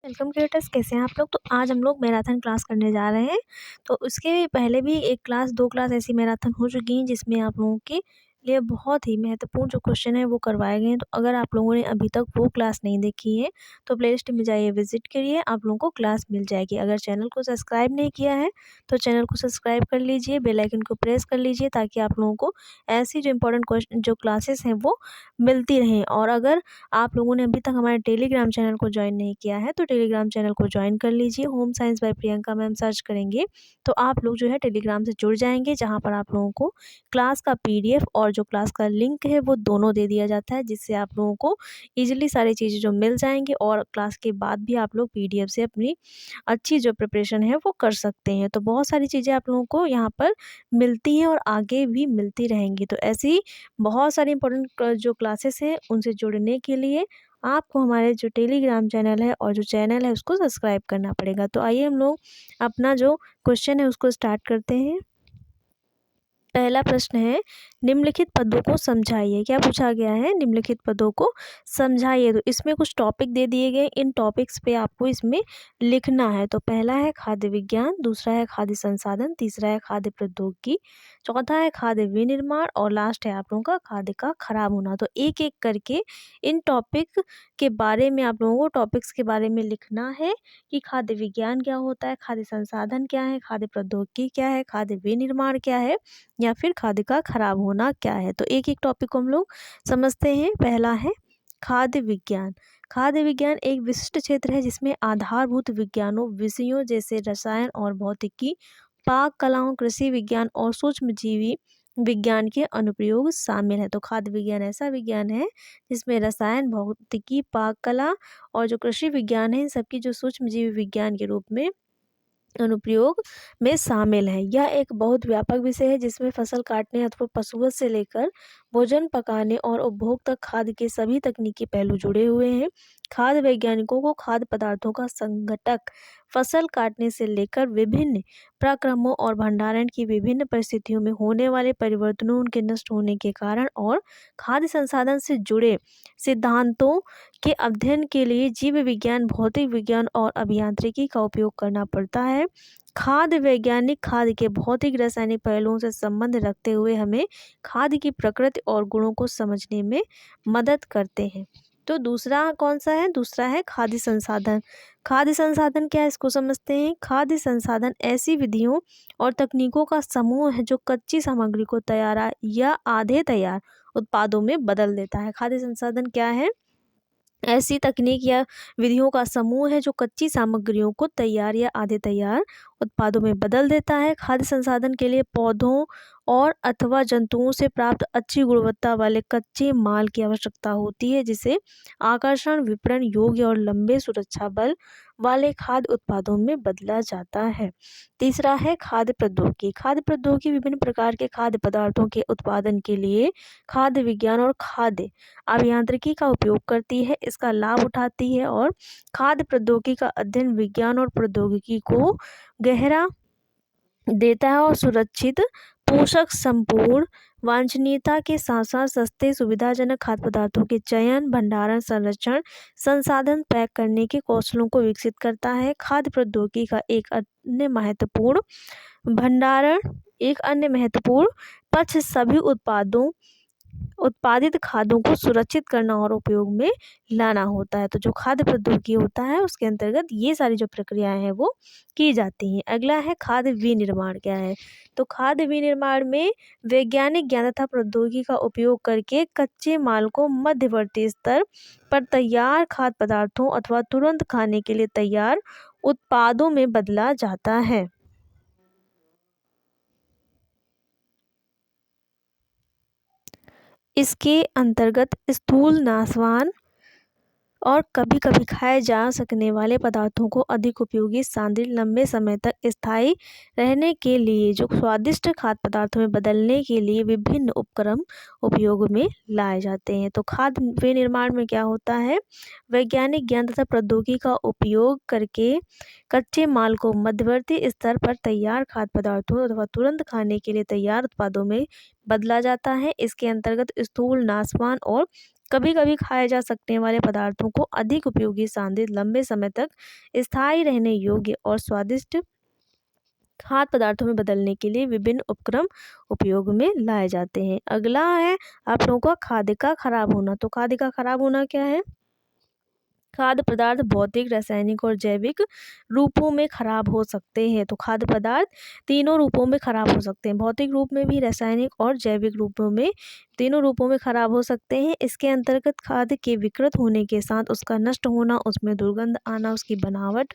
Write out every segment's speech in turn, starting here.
Welcome creators, कैसे हैं आप लोग। तो आज हम लोग मैराथन क्लास करने जा रहे हैं। तो उसके पहले भी एक क्लास 2 क्लास ऐसी मैराथन हो चुकी हैं जिसमें आप लोगों के लिए बहुत ही महत्वपूर्ण जो क्वेश्चन है वो करवाए गए हैं। तो अगर आप लोगों ने अभी तक वो क्लास नहीं देखी है तो प्लेलिस्ट में जाइए, विजिट करिए, आप लोगों को क्लास मिल जाएगी। अगर चैनल को सब्सक्राइब नहीं किया है तो चैनल को सब्सक्राइब कर लीजिए, बेल आइकन को प्रेस कर लीजिए ताकि आप लोगों को ऐसी जो इंपॉर्टेंट क्वेश्चन जो क्लासेस हैं वो मिलती रहें। और अगर आप लोगों ने अभी तक हमारे टेलीग्राम चैनल को ज्वाइन नहीं किया है तो टेलीग्राम चैनल को ज्वाइन कर लीजिए। Home science by Priyanka ma'am search करेंगे तो आप लोग जो है टेलीग्राम से जुड़ जाएंगे, जहां पर आप लोगों को क्लास का पीडीएफ और जो क्लास का लिंक है वो दोनों दे दिया जाता है, जिससे आप लोगों को ईजिली सारी चीज़ें जो मिल जाएंगी और क्लास के बाद भी आप लोग पीडीएफ से अपनी अच्छी जो प्रिपरेशन है वो कर सकते हैं। तो बहुत सारी चीज़ें आप लोगों को यहाँ पर मिलती हैं और आगे भी मिलती रहेंगी। तो ऐसी बहुत सारी इंपॉर्टेंट जो क्लासेस हैं उनसे जुड़ने के लिए आपको हमारे जो टेलीग्राम चैनल है और जो चैनल है उसको सब्सक्राइब करना पड़ेगा। तो आइए हम लोग अपना जो क्वेश्चन है उसको स्टार्ट करते हैं। पहला प्रश्न है, निम्नलिखित पदों को समझाइए। क्या पूछा गया है? निम्नलिखित पदों को समझाइए। तो इसमें कुछ टॉपिक दे दिए गए, इन टॉपिक्स पे आपको इसमें लिखना है। तो पहला है खाद्य विज्ञान, दूसरा है खाद्य संसाधन, तीसरा है खाद्य प्रौद्योगिकी, चौथा है खाद्य विनिर्माण और लास्ट है आप लोगों का खाद्य का खराब होना। तो एक एक करके इन टॉपिक के बारे में आप लोगों को टॉपिक्स के बारे में लिखना है कि खाद्य विज्ञान क्या होता है, खाद्य संसाधन क्या है, खाद्य प्रौद्योगिकी क्या है, खाद्य विनिर्माण क्या है या फिर खाद्य का खराब होना क्या है। तो एक एक टॉपिक को हम लोग समझते हैं। पहला है खाद्य विज्ञान। खाद्य विज्ञान एक विशिष्ट क्षेत्र है जिसमें आधारभूत विज्ञानों विषयों जैसे रसायन और भौतिकी, पाक कलाओं, कृषि विज्ञान और सूक्ष्मजीवी विज्ञान के अनुप्रयोग शामिल है। तो खाद्य विज्ञान ऐसा विज्ञान है जिसमें रसायन, भौतिकी, पाक कला और जो कृषि विज्ञान है इन सबकी जो सूक्ष्मजीवी विज्ञान के रूप में अनुप्रयोग में शामिल है। यह एक बहुत व्यापक विषय है जिसमें फसल काटने अथवा पशुवध से लेकर भोजन पकाने और उपभोग तक खाद्य के सभी तकनीकी पहलू जुड़े हुए हैं। खाद्य वैज्ञानिकों को खाद्य पदार्थों का संघटक फसल काटने से लेकर विभिन्न प्रक्रमों और भंडारण की विभिन्न परिस्थितियों में होने वाले परिवर्तनों, उनके नष्ट होने के कारण और खाद्य संसाधन से जुड़े सिद्धांतों के अध्ययन के लिए जीव विज्ञान, भौतिक विज्ञान और अभियांत्रिकी का उपयोग करना पड़ता है। खाद्य वैज्ञानिक खाद्य के भौतिक रासायनिक पहलुओं से संबंध रखते हुए हमें खाद्य की प्रकृति और गुणों को समझने में मदद करते हैं। तो दूसरा कौन सा है? दूसरा है खाद्य संसाधन। खाद्य संसाधन क्या है, इसको समझते हैं। खाद्य संसाधन ऐसी विधियों और तकनीकों का समूह है जो कच्ची सामग्री को तैयार या आधे तैयार उत्पादों में बदल देता है। खाद्य संसाधन क्या है? ऐसी तकनीक या विधियों का समूह है जो कच्ची सामग्रियों को तैयार या आधे तैयार उत्पादों में बदल देता है। खाद्य संसाधन के लिए पौधों और अथवा जंतुओं से प्राप्त अच्छी गुणवत्ता वाले कच्चे माल की आवश्यकता होती है, जिसे आकर्षण, विपणन योग्य और लंबे सुरक्षा बल वाले खाद्य उत्पादों में बदला जाता है। तीसरा है खाद्य प्रौद्योगिकी। खाद्य प्रौद्योगिकी विभिन्न प्रकार के खाद्य पदार्थों के उत्पादन के लिए खाद्य विज्ञान और खाद्य अभियांत्रिकी का उपयोग करती है, इसका लाभ उठाती है और खाद्य प्रौद्योगिकी का अध्ययन विज्ञान और प्रौद्योगिकी को गहरा देता है और सुरक्षित, पोषक, संपूर्ण, वांछनीयता के साथ साथ सस्ते, सुविधाजनक खाद्य पदार्थों के चयन, भंडारण, संरक्षण, संसाधन पैक करने के कौशलों को विकसित करता है। खाद्य प्रौद्योगिकी का एक अन्य महत्वपूर्ण पक्ष सभी उत्पादित खाद्यों को सुरक्षित करना और उपयोग में लाना होता है। तो जो खाद्य प्रौद्योगिकी होता है उसके अंतर्गत ये सारी जो प्रक्रियाएं हैं वो की जाती हैं। अगला है खाद्य विनिर्माण क्या है। तो खाद्य विनिर्माण में वैज्ञानिक ज्ञान तथा प्रौद्योगिकी का उपयोग करके कच्चे माल को मध्यवर्ती स्तर पर तैयार खाद्य पदार्थों अथवा तुरंत खाने के लिए तैयार उत्पादों में बदला जाता है। इसके अंतर्गत स्थूल, नाशवान और कभी कभी खाए जा सकने वाले पदार्थों को अधिक उपयोगी, शानदार, लंबे समय तक स्थायी रहने के लिए जो स्वादिष्ट खाद्य पदार्थों में बदलने के लिए विभिन्न उपक्रम उपयोग में लाए जाते हैं। तो खाद्य विनिर्माण में क्या होता है? वैज्ञानिक ज्ञान तथा प्रौद्योगिकी का उपयोग करके कच्चे माल को मध्यवर्ती स्तर पर तैयार खाद्य पदार्थों अथवा तुरंत खाने के लिए तैयार उत्पादों में बदला जाता है। इसके अंतर्गत स्थूल, नाशवान और कभी कभी खाए जा सकने वाले पदार्थों को अधिक उपयोगी, सांद्रित, लंबे समय तक स्थायी रहने योग्य और स्वादिष्ट खाद्य पदार्थों में बदलने के लिए विभिन्न उपक्रम उपयोग में लाए जाते हैं। अगला है आप लोगों का खाद्य का खराब होना। तो खाद्य का खराब होना क्या है? खाद्य पदार्थ भौतिक, रासायनिक और जैविक रूपों में खराब हो सकते हैं। तो खाद्य पदार्थ तीनों रूपों में खराब हो सकते हैं, भौतिक रूप में भी, रासायनिक और जैविक रूपों में, तीनों रूपों में खराब हो सकते हैं। इसके अंतर्गत खाद्य के विकृत होने के साथ उसका नष्ट होना, उसमें दुर्गंध आना, उसकी बनावट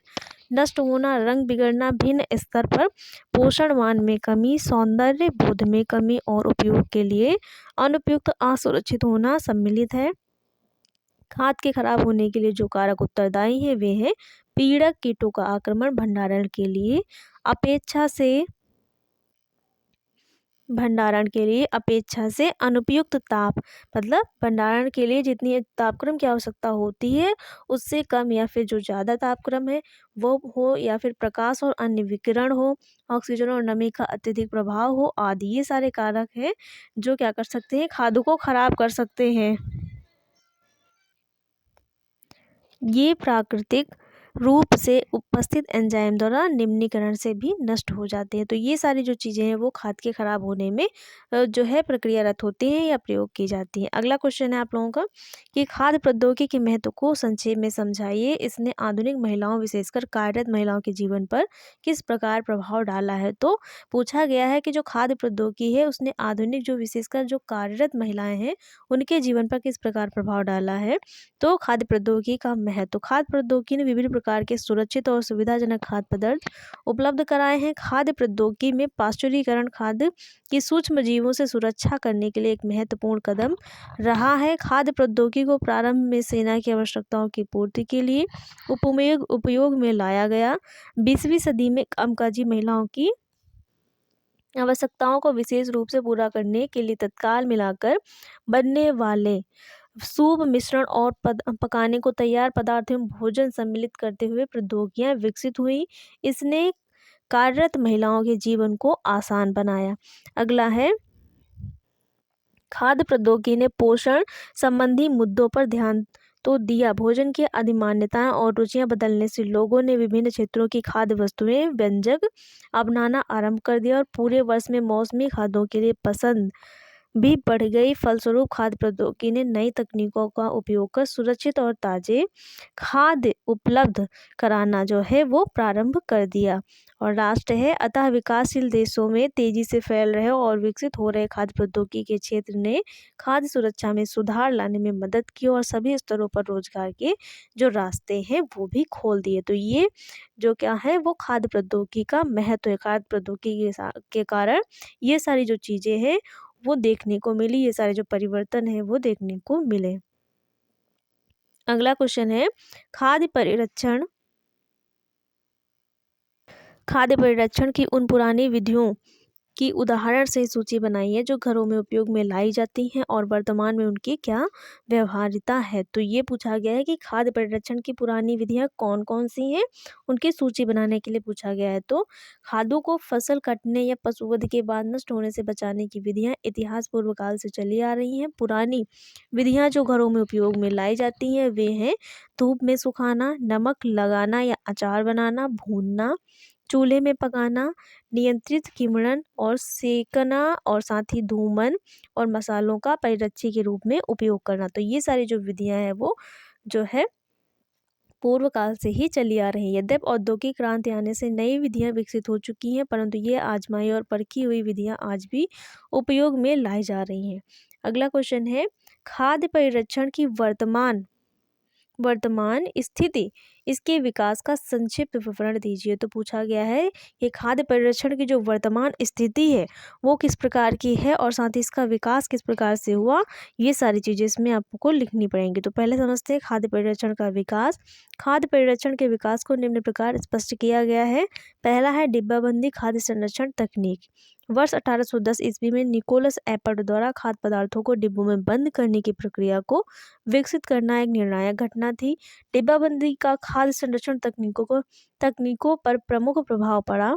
नष्ट होना, रंग बिगड़ना, भिन्न स्तर पर पोषण मान में कमी, सौंदर्य बोध में कमी और उपयोग के लिए अनुपयुक्त, असुरक्षित होना सम्मिलित है। खाद के खराब होने के लिए जो कारक उत्तरदायी हैं वे हैं पीड़क कीटों का आक्रमण, भंडारण के लिए अपेक्षा से अनुपयुक्त ताप, मतलब भंडारण के लिए जितनी तापक्रम की आवश्यकता होती है उससे कम या फिर जो ज़्यादा तापक्रम है वो हो, या फिर प्रकाश और अन्य विकिरण हो, ऑक्सीजन और नमी का अत्यधिक प्रभाव हो आदि, ये सारे कारक हैं जो क्या कर सकते हैं, खाद्य को खराब कर सकते हैं। ये प्राकृतिक रूप से उपस्थित एंजाइम द्वारा निम्नीकरण से भी नष्ट हो जाते हैं। तो ये सारी जो चीज़ें हैं वो खाद के खराब होने में जो है प्रक्रियारत होती हैं या प्रयोग की जाती हैं। अगला क्वेश्चन है आप लोगों का कि खाद्य प्रौद्योगिकी के महत्व को संक्षेप में समझाइए। इसने आधुनिक महिलाओं, विशेषकर कार्यरत महिलाओं के जीवन पर किस प्रकार प्रभाव डाला है? तो पूछा गया है कि जो खाद्य प्रौद्योगिकी है उसने आधुनिक जो विशेषकर जो कार्यरत महिलाएं हैं उनके जीवन पर किस प्रकार प्रभाव डाला है? तो खाद्य प्रौद्योगिकी का महत्व। खाद्य प्रौद्योगिकी ने विभिन्न प्रकार के सुरक्षित और सुविधाजनक खाद्य पदार्थ उपलब्ध कराए हैं। खाद्य प्रौद्योगिकी में पाश्चुरीकरण खाद्य की सूक्ष्म जीवों से सुरक्षा करने के लिए एक महत्वपूर्ण कदम रहा है। खाद्य प्रौद्योगिकी को प्रारंभ में सेना की आवश्यकताओं की पूर्ति के लिए उपयोग में लाया गया। 20वीं सदी में कामकाजी महिलाओं की आवश्यकताओं को विशेष रूप से पूरा करने के लिए तत्काल मिलाकर बनने वाले सूप मिश्रण और पकाने को तैयार पदार्थों में भोजन सम्मिलित करते हुए प्रौद्योगिकियां विकसित हुई। इसने कार्यरत महिलाओं के जीवन को आसान बनाया। अगला है खाद्य प्रौद्योगिकी ने पोषण संबंधी मुद्दों पर ध्यान तो दिया। भोजन की अधिमान्यताएं और रुचियां बदलने से लोगों ने विभिन्न क्षेत्रों की खाद्य वस्तुएं, व्यंजक अपनाना आरंभ कर दिया और पूरे वर्ष में मौसमी खाद्यों के लिए पसंद भी बढ़ गई। फलस्वरूप खाद्य प्रौद्योगिकी ने नई तकनीकों का उपयोग कर सुरक्षित और ताजे खाद्य उपलब्ध कराना जो है वो प्रारंभ कर दिया। और राष्ट्र है अतः विकासशील देशों में तेजी से फैल रहे और विकसित हो रहे खाद्य प्रौद्योगिकी के क्षेत्र ने खाद्य सुरक्षा में सुधार लाने में मदद की और सभी स्तरों पर रोजगार के जो रास्ते हैं वो भी खोल दिए। तो ये जो क्या है वो खाद्य प्रौद्योगिकी का महत्व है। खाद्य प्रौद्योगिकी के कारण ये सारी जो चीज़ें हैं वो देखने को मिली, ये सारे जो परिवर्तन है वो देखने को मिले। अगला क्वेश्चन है खाद्य परिरक्षण की उन पुरानी विधियों की उदाहरण से सूची बनाई है जो घरों में उपयोग में लाई जाती हैं और वर्तमान में उनकी क्या व्यवहार्यता है। तो ये पूछा गया है कि खाद्य परिरक्षण की पुरानी विधियां कौन कौन सी हैं, उनकी सूची बनाने के लिए पूछा गया है। तो खाद्यों को फसल कटने या पशुवध के बाद नष्ट होने से बचाने की विधियां इतिहास पूर्व काल से चली आ रही हैं। पुरानी विधियां जो घरों में उपयोग में लाई जाती हैं वे हैं धूप में सुखाना, नमक लगाना या अचार बनाना, भूनना, चूल्हे में पकाना, नियंत्रित किमड़न और सेकना और साथ ही धूमन और मसालों का परिरक्षी के रूप में उपयोग करना। तो ये सारी जो विधियां हैं वो जो है पूर्व काल से ही चली आ रही है। यद्यपि औद्योगिक क्रांति आने से नई विधियां विकसित हो चुकी हैं परंतु ये आजमाई और परखी हुई विधियां आज भी उपयोग में लाई जा रही हैं। अगला क्वेश्चन है खाद्य परिरक्षण की वर्तमान स्थिति, इसके विकास का संक्षिप्त विवरण दीजिए। तो पूछा गया है कि खाद्य परिरक्षण की जो वर्तमान स्थिति है वो किस प्रकार की है और साथ ही इसका विकास किस प्रकार से हुआ, ये सारी चीज़ें इसमें आपको लिखनी पड़ेंगी। तो पहले समझते हैं खाद्य परिरक्षण का विकास। खाद्य परिरक्षण के विकास को निम्न प्रकार स्पष्ट किया गया है। पहला है डिब्बाबंदी खाद्य संरक्षण तकनीक। वर्ष 1810 ईस्वी में निकोलस एपर्ट द्वारा खाद्य पदार्थों को डिब्बों में बंद करने की प्रक्रिया को विकसित करना एक निर्णायक घटना थी। डिब्बाबंदी का खाद्य संरक्षण तकनीकों पर प्रमुख प्रभाव पड़ा।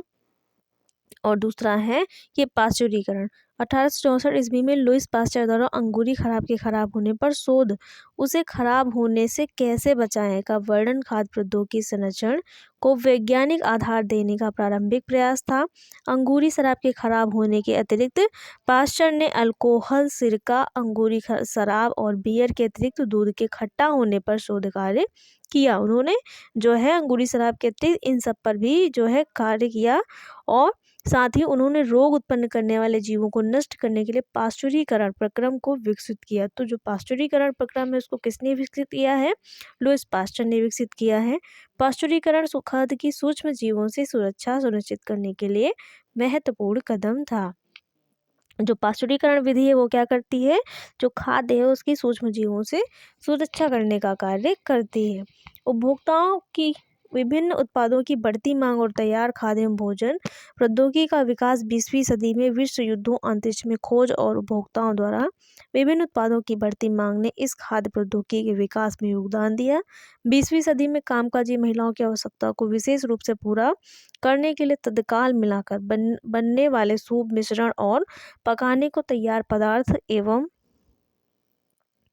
और दूसरा है कि पाश्चुरीकरण। 1864 ईस्वी में लुईस पास्चर द्वारा अंगूरी खराब के खराब होने पर शोध उसे खराब होने से कैसे बचाएं का वर्णन खाद्य प्रौद्योगिकी संरक्षण को वैज्ञानिक आधार देने का प्रारंभिक प्रयास था। अंगूरी शराब के खराब होने के अतिरिक्त पास्चर ने अल्कोहल, सिरका, अंगूरी शराब और बियर के अतिरिक्त दूध के खट्टा होने पर शोध कार्य किया। उन्होंने जो है अंगूरी शराब के अतिरिक्त इन सब पर भी जो है कार्य किया और साथ ही उन्होंने रोग उत्पन्न करने वाले जीवों को नष्ट करने के लिए पाश्चुरीकरण प्रक्रम को विकसित किया। तो जो पाश्चुरीकरण प्रक्रम है उसको किसने विकसित किया है? लुईस पास्चर ने विकसित किया है। पाश्चुरीकरण खाद्य की सूक्ष्म जीवों से सुरक्षा सुनिश्चित करने के लिए महत्वपूर्ण कदम था। जो पाश्चुरीकरण विधि है वो क्या करती है? जो खाद्य है उसकी सूक्ष्म जीवों से सुरक्षा करने का कार्य करती है। उपभोक्ताओं की विभिन्न उत्पादों की बढ़ती मांग और तैयार खाद्य एवं भोजन प्रौद्योगिकी का विकास 20वीं सदी में विश्व युद्धों, अंतरिक्ष में खोज और उपभोक्ताओं द्वारा विभिन्न उत्पादों की बढ़ती मांग ने इस खाद्य प्रौद्योगिकी के विकास में योगदान दिया। 20वीं सदी में कामकाजी महिलाओं की आवश्यकताओं को विशेष रूप से पूरा करने के लिए तत्काल मिलाकर बनने वाले सूप मिश्रण और पकाने को तैयार पदार्थ एवं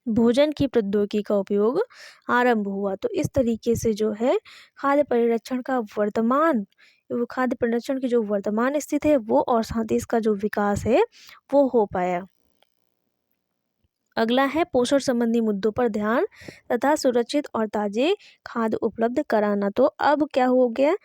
भोजन की प्रौद्योगिकी का उपयोग आरंभ हुआ। तो इस तरीके से जो है खाद्य परिरक्षण की जो वर्तमान स्थिति है वो और साथ ही इसका जो विकास है वो हो पाया। अगला है पोषण संबंधी मुद्दों पर ध्यान तथा सुरक्षित और ताजे खाद्य उपलब्ध कराना। तो अब क्या हो गया?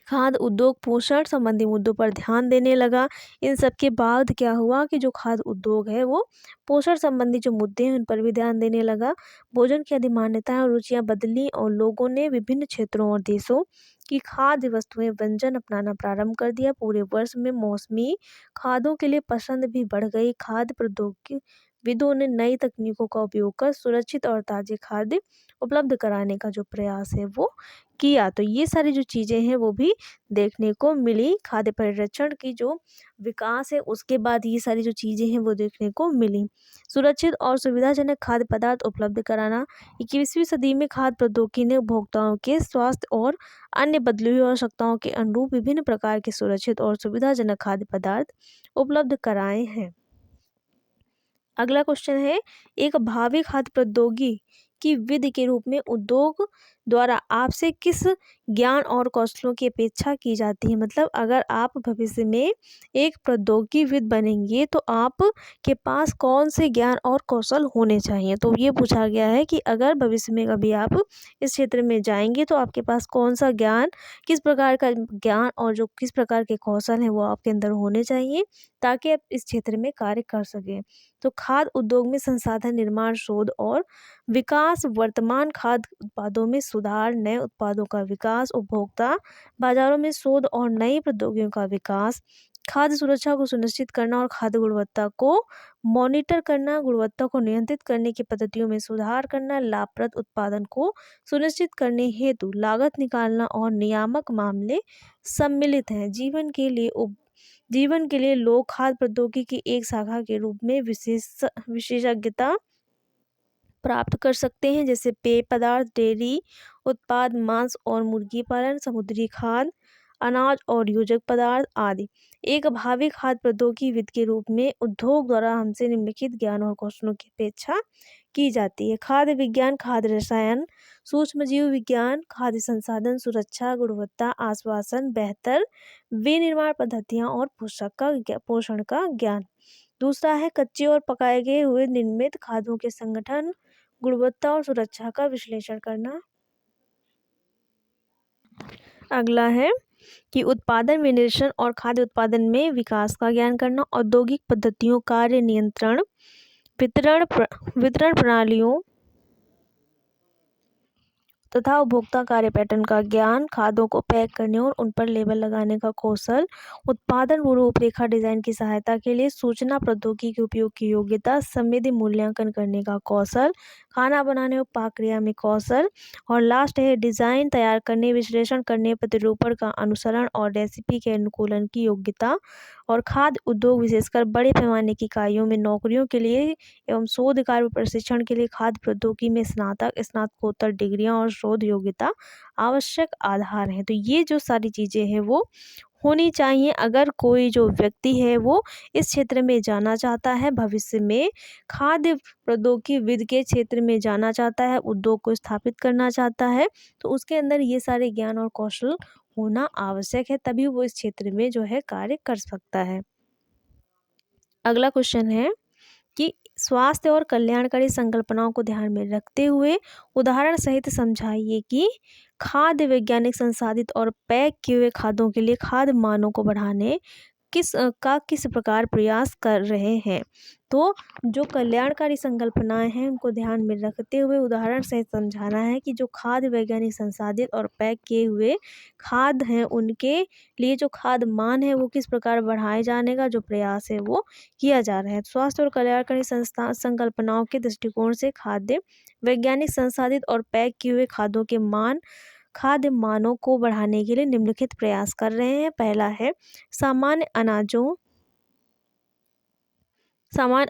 खाद्य उद्योग पोषण संबंधी मुद्दों पर ध्यान देने लगा। इन सब के बाद क्या हुआ कि जो खाद्य उद्योग है वो पोषण संबंधी जो मुद्दे हैं उन पर भी ध्यान देने लगा। भोजन की अधिमान्यताएं और रुचियां बदली और लोगों ने विभिन्न क्षेत्रों और देशों की खाद्य वस्तुएं व्यंजन अपनाना प्रारंभ कर दिया। पूरे वर्ष में मौसमी खाद्यों के लिए पसंद भी बढ़ गई। खाद्य प्रौद्योगिकीविदों ने नई तकनीकों का उपयोग कर सुरक्षित और ताजे खाद्य उपलब्ध कराने का जो प्रयास है वो किया। तो ये सारी जो चीज़ें हैं वो भी देखने को मिली। खाद्य परिरक्षण की जो विकास है उसके बाद ये सारी जो चीज़ें हैं वो देखने को मिली। सुरक्षित और सुविधाजनक खाद्य पदार्थ उपलब्ध कराना। 21वीं सदी में खाद्य प्रौद्योगिकी ने उपभोक्ताओं के स्वास्थ्य और अन्य बदली हुई आवश्यकताओं के अनुरूप विभिन्न प्रकार के सुरक्षित और सुविधाजनक खाद्य पदार्थ उपलब्ध कराए हैं। अगला क्वेश्चन है, एक भावी खाद्य प्रौद्योगिकी की विधि के रूप में उद्योग द्वारा आपसे किस ज्ञान और कौशलों की अपेक्षा की जाती है? मतलब अगर आप भविष्य में एक प्रौद्योगिकीविद बनेंगे तो आप के पास कौन से ज्ञान और कौशल होने चाहिए? तो ये पूछा गया है कि अगर भविष्य में कभी आप इस क्षेत्र में जाएंगे तो आपके पास कौन सा ज्ञान, किस प्रकार का ज्ञान और जो किस प्रकार के कौशल हैं वो आपके अंदर होने चाहिए ताकि आप इस क्षेत्र में कार्य कर सकें। तो खाद्य उद्योग में संसाधन निर्माण, शोध और विकास, वर्तमान खाद्य उत्पादों में सुधार, नए उत्पादों का विकास, उपभोक्ता बाजारों में शोध और नई प्रौद्योगिकियों का विकास, खाद्य सुरक्षा को सुनिश्चित करना और खाद्य गुणवत्ता को मॉनिटर करना, गुणवत्ता को नियंत्रित करने की पद्धतियों में सुधार करना, लाभप्रद उत्पादन को सुनिश्चित करने हेतु लागत निकालना और नियामक मामले सम्मिलित हैं। जीवन के लिए लोग खाद्य प्रौद्योगिकी की एक शाखा के रूप में विशेषज्ञता प्राप्त कर सकते हैं, जैसे पेय पदार्थ, डेयरी उत्पाद, मांस और मुर्गी पालन, समुद्री खाद्य, अनाज और योजक पदार्थ आदि। एक भावी खाद्य प्रौद्योगिकीविद के रूप में उद्योग द्वारा हमसे निम्नलिखित ज्ञान और कौशलों की अपेक्षा की जाती है। खाद्य विज्ञान, खाद्य रसायन, सूक्ष्म जीव विज्ञान, खाद्य संसाधन सुरक्षा, गुणवत्ता आश्वासन, बेहतर विनिर्माण पद्धतियाँ और पोषण का ज्ञान। दूसरा है कच्चे और पकाए गए हुए निर्मित खाद्यों के संगठन, गुणवत्ता और सुरक्षा का विश्लेषण करना। अगला है कि उत्पादन विनिर्देशन और खाद्य उत्पादन में विकास का ज्ञान करना, औद्योगिक पद्धतियों, कार्य नियंत्रण, वितरण प्रणालियों तथा उपभोक्ता कार्य पैटर्न का ज्ञान, खाद्यों को पैक करने और उन पर लेबल लगाने का कौशल, उत्पादन रूपरेखा डिजाइन की सहायता के लिए सूचना प्रौद्योगिकी के उपयोग की योग्यता, संवेदी मूल्यांकन करने का कौशल, खाना बनाने और पाकक्रिया में कौशल, और लास्ट है डिजाइन तैयार करने, विश्लेषण करने, प्रतिरूपण का अनुसरण और रेसिपी के अनुकूलन की योग्यता। और खाद्य उद्योग विशेषकर बड़े पैमाने की इकाइयों में नौकरियों के लिए एवं शोध कार्य प्रशिक्षण के लिए खाद्य प्रौद्योगिकी में स्नातक, स्नातकोत्तर डिग्रियां और शोध योग्यता आवश्यक आधार हैं। तो ये जो सारी चीज़ें हैं वो होनी चाहिए अगर कोई जो व्यक्ति है वो इस क्षेत्र में जाना चाहता है, भविष्य में खाद्य प्रौद्योगिकी के क्षेत्र में जाना चाहता है, उद्योग को स्थापित करना चाहता है, तो उसके अंदर ये सारे ज्ञान और कौशल होना आवश्यक है, तभी वो इस क्षेत्र में जो है कार्य कर सकता है। अगला क्वेश्चन है कि स्वास्थ्य और कल्याणकारी संकल्पनाओं को ध्यान में रखते हुए उदाहरण सहित समझाइए कि खाद्य वैज्ञानिक संसाधित और पैक किए हुए खाद्यों के लिए खाद्य मानों को बढ़ाने किस प्रकार प्रयास कर रहे हैं। तो जो कल्याणकारी संकल्पनाएं हैं उनको ध्यान में रखते हुए उदाहरण सहित समझाना है कि जो खाद्य वैज्ञानिक संसाधित और पैक किए हुए खाद्य हैं उनके लिए जो खाद्य मान है वो किस प्रकार बढ़ाए जाने का जो प्रयास है वो किया जा रहा है। स्वास्थ्य और कल्याणकारी संस्था संकल्पनाओं के दृष्टिकोण से खाद्य वैज्ञानिक संसाधित और पैक किए हुए खाद्यों के खाद्य मानों को बढ़ाने के लिए निम्नलिखित प्रयास कर रहे हैं। पहला है सामान्य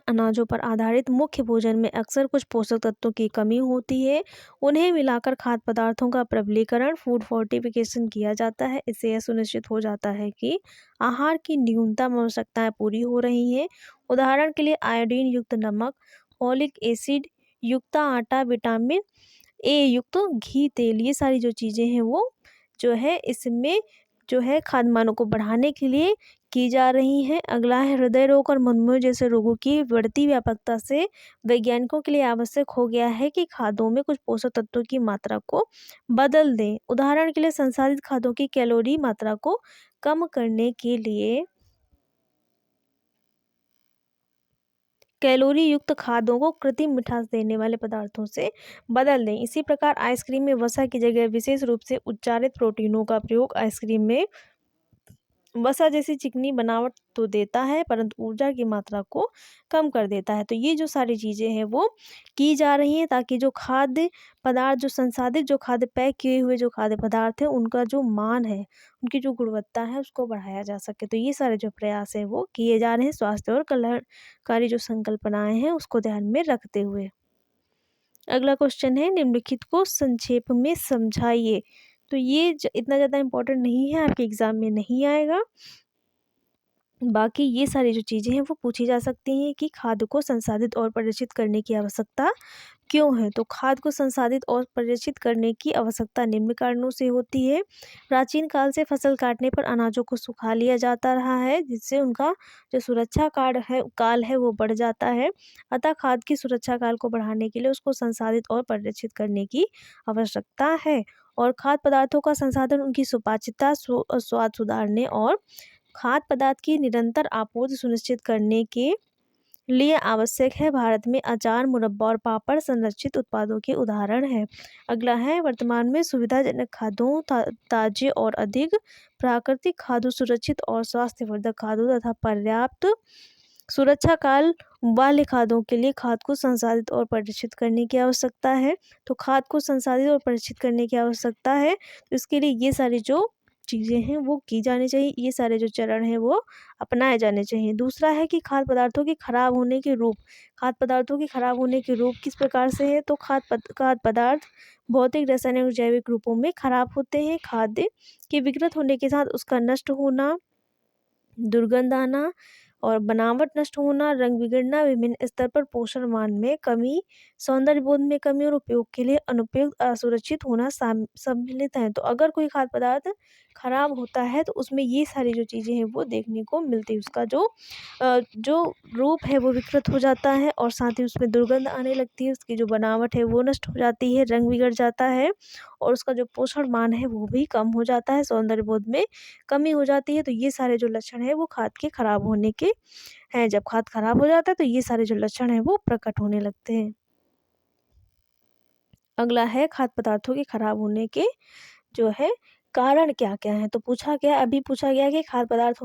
अनाजों पर आधारित मुख्य भोजन में अक्सर कुछ पोषक तत्वों की कमी होती है, उन्हें मिलाकर खाद्य पदार्थों का प्रबलीकरण फूड फोर्टिफिकेशन किया जाता है। इससे यह सुनिश्चित हो जाता है कि आहार की न्यूनतम आवश्यकताएं पूरी हो रही हैं। उदाहरण के लिए आयोडीन युक्त नमक, फॉलिक एसिड युक्त आटा, विटामिन ए युक्त घी, तेल, ये सारी जो चीज़ें हैं वो जो है इसमें जो है खाद्य मानों को बढ़ाने के लिए की जा रही हैं। अगला है हृदय रोग और मधुमेह जैसे रोगों की बढ़ती व्यापकता से वैज्ञानिकों के लिए आवश्यक हो गया है कि खाद्यों में कुछ पोषक तत्वों की मात्रा को बदल दें। उदाहरण के लिए संसाधित खाद्यों की कैलोरी मात्रा को कम करने के लिए कैलोरी युक्त खाद्यों को कृत्रिम मिठास देने वाले पदार्थों से बदल दें। इसी प्रकार आइसक्रीम में वसा की जगह विशेष रूप से उच्चारित प्रोटीनों का प्रयोग आइसक्रीम में वसा जैसी चिकनी बनावट तो देता है परंतु ऊर्जा की मात्रा को कम कर देता है। तो ये जो सारी चीज़ें हैं वो की जा रही हैं ताकि जो खाद्य पदार्थ जो संसाधित जो खाद्य पैक किए हुए जो खाद्य पदार्थ हैं उनका जो मान है, उनकी जो गुणवत्ता है उसको बढ़ाया जा सके। तो ये सारे जो प्रयास हैं वो किए जा रहे हैं स्वास्थ्य और कल्याणकारी जो संकल्पनाएं हैं उसको ध्यान में रखते हुए। अगला क्वेश्चन है निम्नलिखित को संक्षेप में समझाइए। तो ये इतना ज़्यादा इम्पोर्टेंट नहीं है, आपके एग्जाम में नहीं आएगा। बाकी ये सारी जो चीज़ें हैं वो पूछी जा सकती हैं कि खाद्य को संसाधित और परिरक्षित करने की आवश्यकता क्यों है। तो खाद्य को संसाधित और परिरक्षित करने की आवश्यकता निम्न कारणों से होती है। प्राचीन काल से फसल काटने पर अनाजों को सुखा लिया जाता रहा है जिससे उनका जो सुरक्षा काल है वो बढ़ जाता है। अतः खाद्य की सुरक्षा काल को बढ़ाने के लिए उसको संसाधित और परिरक्षित करने की आवश्यकता है। और खाद्य पदार्थों का संसाधन उनकी सुपाच्यता स्वाद सुधारने और खाद्य पदार्थ की निरंतर आपूर्ति सुनिश्चित करने के लिए आवश्यक है। भारत में अचार, मुरब्बा और पापड़ संरक्षित उत्पादों के उदाहरण हैं। अगला है वर्तमान में सुविधाजनक खाद्यों, ताजे और अधिक प्राकृतिक खाद्यों, सुरक्षित और स्वास्थ्यवर्धक खाद्यों तथा पर्याप्त सुरक्षा काल वाले खाद्यों के लिए खाद्य को संसाधित और परिरक्षित करने की आवश्यकता है। तो खाद्य को संसाधित और परिरक्षित करने की आवश्यकता है, तो इसके लिए ये सारी जो चीज़ें हैं वो की जानी चाहिए, ये सारे जो चरण हैं वो अपनाए जाने चाहिए। दूसरा है कि खाद्य पदार्थों के खराब होने के रूप। खाद्य पदार्थों के खराब होने के रूप किस प्रकार से है। तो खाद्य पदार्थ भौतिक, रासायनिक और जैविक रूपों में खराब होते हैं। खाद्य के विकृत होने के साथ उसका नष्ट होना, दुर्गंध आना और बनावट नष्ट होना, रंग बिगड़ना, विभिन्न स्तर पर पोषण मान में कमी, सौंदर्य बोध में कमी और उपयोग के लिए अनुपयुक्त, असुरक्षित होना सम्मिलित है। तो अगर कोई खाद्य पदार्थ खराब होता है तो उसमें ये सारी जो चीज़ें हैं वो देखने को मिलती है। उसका जो रूप है वो विकृत हो जाता है और साथ ही उसमें दुर्गंध आने लगती है, उसकी जो बनावट है वो नष्ट हो जाती है, रंग बिगड़ जाता है और उसका जो पोषण मान है वो भी कम हो जाता है, सौंदर्य बोध में कमी हो जाती है। तो ये सारे जो लक्षण हैं वो खाद्य के खराब होने के हैं। जब खाद्य खराब हो जाता है तो ये सारे जो लक्षण हैं वो प्रकट होने लगते हैं। अगला है खाद्य पदार्थों के खराब होने के जो है कारण क्या क्या है। तो अभी पूछा गया कि खाद्य पदार्थ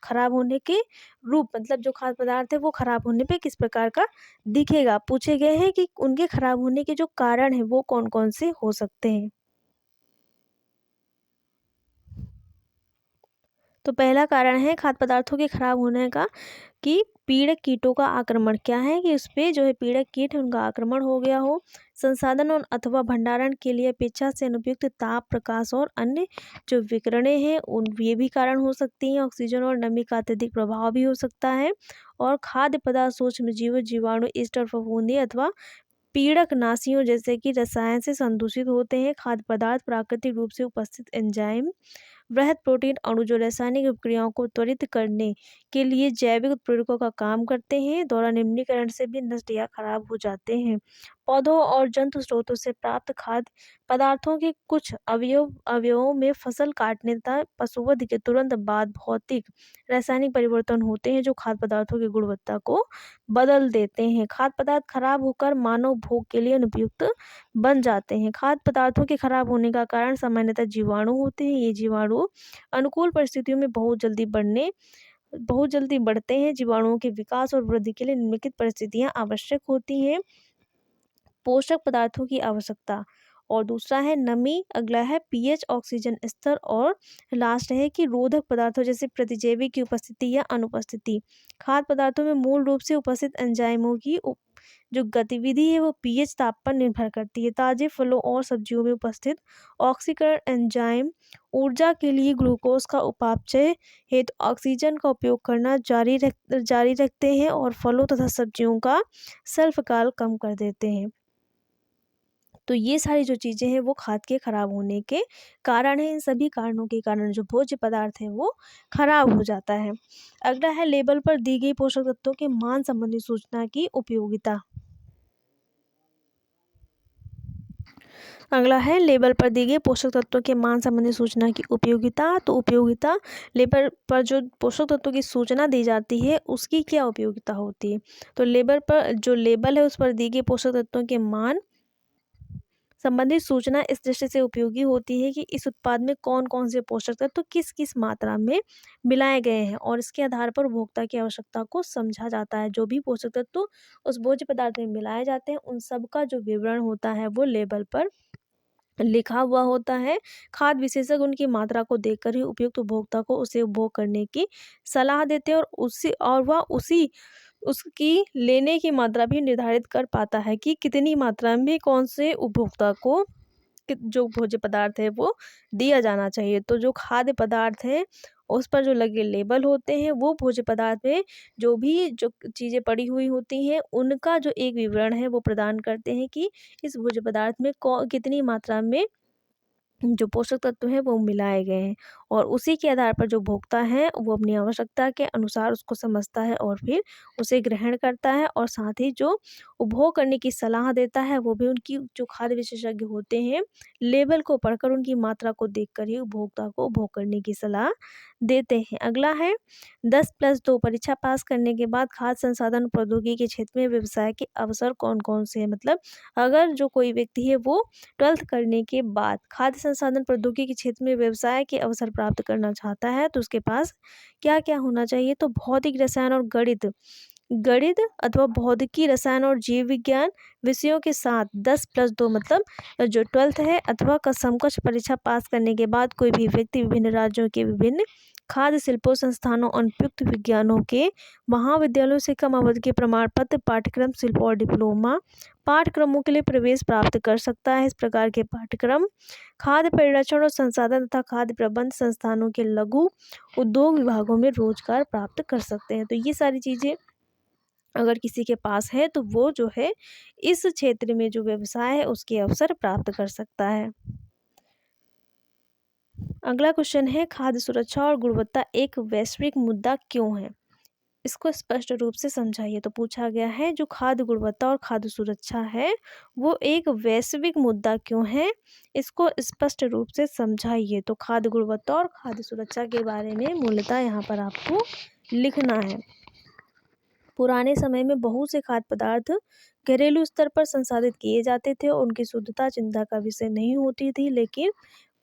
खराब होने के रूप, मतलब जो खाद्य पदार्थ है वो खराब होने पे किस प्रकार का दिखेगा। पूछे गए हैं कि उनके खराब होने के जो कारण है वो कौन कौन से हो सकते हैं। तो पहला कारण है खाद्य पदार्थों के खराब होने का कि पीड़क कीटों का आक्रमण क्या है कि उस पर जो है पीड़क कीट है उनका आक्रमण हो गया हो। संसाधन और अथवा भंडारण के लिए अपेक्षा से अनुपयुक्त ताप, प्रकाश और अन्य जो विकिरणें हैं उन ये भी कारण हो सकती हैं। ऑक्सीजन और नमी का अत्यधिक प्रभाव भी हो सकता है। और खाद्य पदार्थ सूक्ष्म जीव, जीवाणु, ईस्ट और फफूंदी अथवा पीड़कनाशियों जैसे कि रसायन से संदूषित होते हैं। खाद्य पदार्थ प्राकृतिक रूप से उपस्थित एंजाइम, वृहद प्रोटीन अणु जो रासायनिक उपक्रियाओं को त्वरित करने के लिए जैविक उत्प्रेरकों का काम करते हैं, द्वारा निम्नीकरण से भी नष्ट या खराब हो जाते हैं। पौधों और जंतु स्रोतों से प्राप्त खाद्य पदार्थों के कुछ अवयवों में फसल काटने तथा पशुवध के तुरंत बाद भौतिक रासायनिक परिवर्तन होते हैं जो खाद्य पदार्थों की गुणवत्ता को बदल देते हैं। खाद्य पदार्थ खराब होकर मानव भोग के लिए अनुपयुक्त बन जाते हैं। खाद्य पदार्थों के खराब होने का कारण सामान्यतः जीवाणु होते हैं। ये जीवाणु अनुकूल परिस्थितियों में बहुत जल्दी बढ़ते हैं। जीवाणुओं के विकास और वृद्धि के लिए निम्नलिखित परिस्थितियां आवश्यक होती हैं। पोषक पदार्थों की आवश्यकता, और दूसरा है नमी, अगला है पीएच, ऑक्सीजन स्तर, और लास्ट है कि रोधक पदार्थों जैसे प्रतिजैवी की उपस्थिति या अनुपस्थिति। खाद्य पदार्थों में मूल रूप से उपस्थित एंजाइमों की जो गतिविधि है वो पीएच ताप पर निर्भर करती है। ताजे फलों और सब्जियों में उपस्थित ऑक्सीकरण एंजाइम ऊर्जा के लिए ग्लूकोज का उपापचय हेतु ऑक्सीजन का उपयोग करना जारी रखते हैं और फलों तथा सब्जियों का सल्फकाल कम कर देते हैं। तो ये सारी जो चीज़ें हैं वो खाद्य के खराब होने के कारण है। इन सभी कारणों के कारण जो भोज्य पदार्थ है वो खराब हो जाता है। अगला है लेबल पर दी गई पोषक तत्वों के मान संबंधी सूचना की उपयोगिता। अगला है लेबल पर दी गई पोषक तत्वों के मान संबंधी सूचना की उपयोगिता। तो उपयोगिता, लेबल पर जो पोषक तत्वों की सूचना दी जाती है उसकी क्या उपयोगिता होती है। तो लेबल पर जो लेबल है उस पर दी गई पोषक तत्वों के मान संबंधित सूचना इस दृष्टि से उपयोगी होती है कि इस उत्पाद में कौन कौन से पोषक तत्व किस किस मात्रा में मिलाए गए हैं, और इसके आधार पर उपभोक्ता की आवश्यकता को समझा जाता है। जो भी पोषक तत्व उस भोज्य पदार्थ में मिलाए जाते हैं उन सब का जो विवरण होता है वो लेबल पर लिखा हुआ होता है। खाद्य विशेषज्ञ उनकी मात्रा को देखकर ही उपयुक्त उपभोक्ता को उसे उपभोग करने की सलाह देते हैं, और वह उसकी लेने की मात्रा भी निर्धारित कर पाता है कि कितनी मात्रा में कौन से उपभोक्ता को जो भोज्य पदार्थ है वो दिया जाना चाहिए। तो जो खाद्य पदार्थ है उस पर जो लगे लेबल होते हैं वो भोज्य पदार्थ में जो भी जो चीज़ें पड़ी हुई होती हैं उनका जो एक विवरण है वो प्रदान करते हैं कि इस भोज्य पदार्थ में कितनी मात्रा में जो पोषक तत्व हैं वो मिलाए गए हैं, और उसी के आधार पर जो भोक्ता है वो अपनी आवश्यकता के अनुसार उसको समझता है और फिर उसे ग्रहण करता है, और साथ ही जो उपभोग करने की सलाह देता है वो भी उनकी जो खाद्य विशेषज्ञ होते हैं लेबल को पढ़कर उनकी मात्रा को देखकर ही उपभोक्ता को उपभोग करने की सलाह देते हैं। अगला है 10+2 परीक्षा पास करने के बाद खाद्य संसाधन प्रौद्योगिकी के क्षेत्र में व्यवसाय के अवसर कौन कौन से हैं। मतलब अगर जो कोई व्यक्ति है वो 12th करने के बाद खाद्य संसाधन प्रौद्योगिकी के क्षेत्र में व्यवसाय के अवसर प्राप्त करना चाहता है तो उसके पास क्या क्या होना चाहिए। तो भौतिक, रसायन और गणित अथवा भौतिकी, रसायन और जीव विज्ञान विषयों के साथ 10+2 मतलब जो 12th है अथवा का समकक्ष परीक्षा पास करने के बाद कोई भी व्यक्ति विभिन्न राज्यों के विभिन्न खाद्य शिल्पों संस्थानों और उपयुक्त विज्ञानों के महाविद्यालयों से कम अवधि के प्रमाण पत्र, पाठ्यक्रम, शिल्प और डिप्लोमा पाठ्यक्रमों के लिए प्रवेश प्राप्त कर सकता है। इस प्रकार के पाठ्यक्रम खाद्य परिरक्षण और संसाधन तथा खाद्य प्रबंध संस्थानों के लघु उद्योग विभागों में रोजगार प्राप्त कर सकते हैं। तो ये सारी चीज़ें अगर किसी के पास है तो वो जो है इस क्षेत्र में जो व्यवसाय है उसके अवसर प्राप्त कर सकता है। अगला क्वेश्चन है खाद्य सुरक्षा और गुणवत्ता एक वैश्विक मुद्दा क्यों है, इसको स्पष्ट रूप से समझाइए। तो पूछा गया है जो खाद्य गुणवत्ता और खाद्य सुरक्षा है वो एक वैश्विक मुद्दा क्यों है, इसको स्पष्ट रूप से समझाइए। तो खाद्य गुणवत्ता और खाद्य सुरक्षा के बारे में मूलतः यहाँ पर आपको लिखना है। पुराने समय में बहुत से खाद्य पदार्थ घरेलू स्तर पर संसाधित किए जाते थे और उनकी शुद्धता चिंता का विषय नहीं होती थी, लेकिन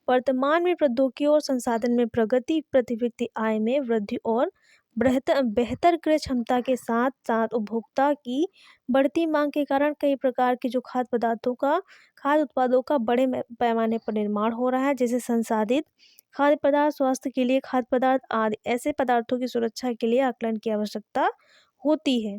वर्तमान में प्रौद्योगिकी और संसाधन में प्रगति, प्रति व्यक्ति आय में वृद्धि और बेहतर क्रय क्षमता के साथ साथ उपभोक्ता की बढ़ती मांग के कारण कई प्रकार के जो खाद्य उत्पादों का बड़े पैमाने पर निर्माण हो रहा है, जैसे संसाधित खाद्य पदार्थ, स्वास्थ्य के लिए खाद्य पदार्थ आदि। ऐसे पदार्थों की सुरक्षा के लिए आकलन की आवश्यकता होती है।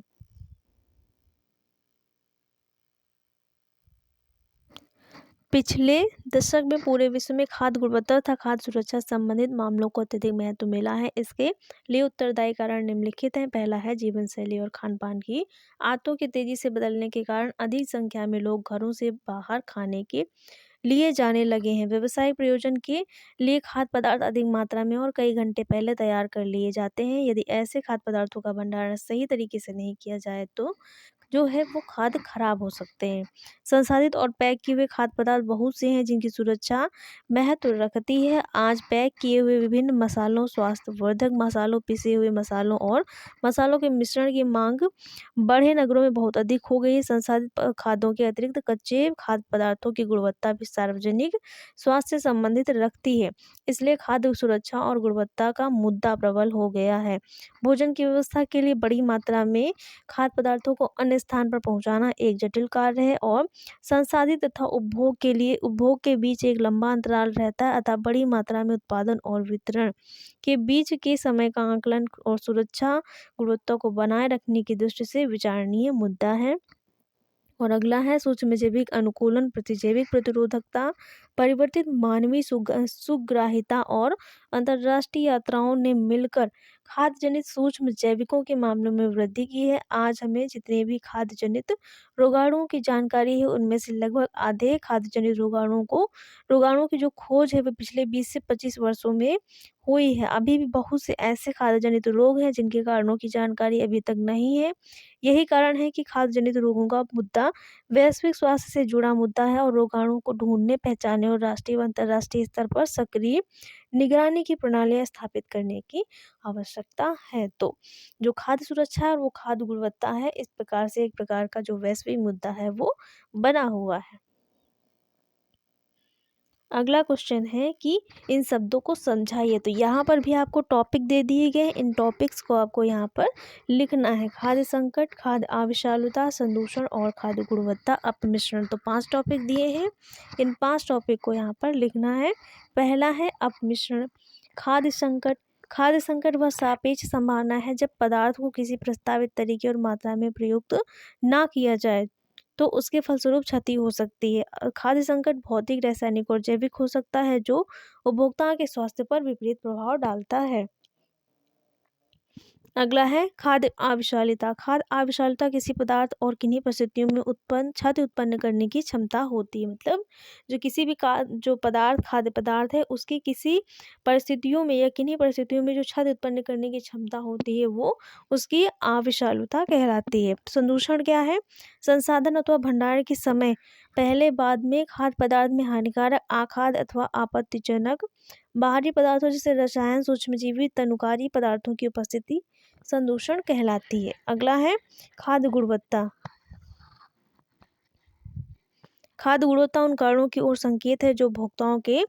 पिछले दशक में पूरे विश्व में खाद्य गुणवत्ता तथा खाद्य सुरक्षा से संबंधित मामलों को अत्यधिक महत्व मिला है। इसके लिए उत्तरदायी कारण निम्नलिखित हैं। पहला है जीवन शैली और खान पान की आदतों के तेजी से बदलने के कारण अधिक संख्या में लोग घरों से बाहर खाने के लिए जाने लगे हैं। व्यवसायिक प्रयोजन के लिए खाद्य पदार्थ अधिक मात्रा में और कई घंटे पहले तैयार कर लिए जाते हैं। यदि ऐसे खाद्य पदार्थों का भंडारण सही तरीके से नहीं किया जाए तो जो है वो खाद्य खराब हो सकते हैं। संसाधित और पैक किए हुए खाद्य पदार्थ बहुत से हैं जिनकी सुरक्षा महत्व रखती है। आज पैक किए हुए विभिन्न मसालों, स्वास्थ्यवर्धक मसालों, पिसे हुए मसालों और मसालों के मिश्रण की मांग बड़े नगरों में बहुत अधिक हो गई है। संसाधित खाद्यों के अतिरिक्त कच्चे खाद्य पदार्थों की गुणवत्ता भी सार्वजनिक स्वास्थ्य से संबंधित रखती है। इसलिए खाद्य सुरक्षा और गुणवत्ता का मुद्दा प्रबल हो गया है। भोजन की व्यवस्था के लिए बड़ी मात्रा में खाद्य पदार्थों को अन्य स्थान पर पहुंचाना एक जटिल कार्य है और संसाधित तथा उपभोग के बीच एक लंबा अंतराल रहता है। अतः बड़ी मात्रा में उत्पादन और वितरण के बीच के समय का आकलन और सुरक्षा गुणवत्ता को बनाए रखने की दृष्टि से विचारणीय मुद्दा है। और अगला है सूक्ष्म जैविक अनुकूलन, प्रतिजैविक प्रतिरोधकता, परिवर्तित मानवीय सुग्राहिता और अंतर्राष्ट्रीय यात्राओं ने मिलकर खाद्य जनित सूक्ष्म जैविकों के मामलों में वृद्धि की है। आज हमें जितने भी खाद्य जनित रोगाणुओं की जानकारी है उनमें से लगभग आधे खाद्य जनित रोगाणुओं की जो खोज है वह पिछले 20 से 25 वर्षों में हुई है। अभी भी बहुत से ऐसे खाद्य जनित रोग हैं जिनके कारणों की जानकारी अभी तक नहीं है। यही कारण है कि खाद्य जनित रोगों का मुद्दा वैश्विक स्वास्थ्य से जुड़ा मुद्दा है और रोगाणुओं को ढूंढने, पहचानने और राष्ट्रीय व अंतर्राष्ट्रीय स्तर पर सक्रिय निगरानी की प्रणालियां स्थापित करने की आवश्यकता है। तो जो खाद्य सुरक्षा है और वो खाद्य गुणवत्ता है, इस प्रकार से एक प्रकार का जो वैश्विक मुद्दा है वो बना हुआ है। अगला क्वेश्चन है कि इन शब्दों को समझाइए। तो यहाँ पर भी आपको टॉपिक दे दिए गए, इन टॉपिक्स को आपको यहाँ पर लिखना है। खाद्य संकट, खाद्य अविषालुता, संदूषण और खाद्य गुणवत्ता अपमिश्रण। तो 5 टॉपिक दिए हैं, इन 5 टॉपिक को यहाँ पर लिखना है। पहला है अपमिश्रण। खाद्य संकट वह सापेक्ष संभावना है जब पदार्थ को किसी प्रस्तावित तरीके और मात्रा में प्रयुक्त ना किया जाए तो उसके फलस्वरूप क्षति हो सकती है। खाद्य संकट भौतिक, रासायनिक और जैविक हो सकता है जो उपभोक्ता के स्वास्थ्य पर विपरीत प्रभाव डालता है। अगला है खाद्य अविषालिता। खाद्य अविषालिता किसी पदार्थ और किन्हीं परिस्थितियों में क्षति उत्पन्न करने की क्षमता होती है। मतलब जो किसी भी जो खाद्य पदार्थ है उसकी किसी परिस्थितियों में या किन्हीं परिस्थितियों में जो क्षति उत्पन्न करने की क्षमता होती है वो उसकी अविषालुता कहलाती है। संदूषण क्या है? संसाधन अथवा भंडारण के समय पहले बाद में खाद्य पदार्थ में हानिकारक, अखाद्य अथवा आपत्तिजनक बाहरी पदार्थों जैसे रसायन, सूक्ष्मजीवी, तनुकारी पदार्थों की उपस्थिति संदूषण कहलाती है। अगला है खाद्य गुणवत्ता। खाद्य गुणवत्ता उन कारणों की ओर संकेत है जो उपभोक्ताओं के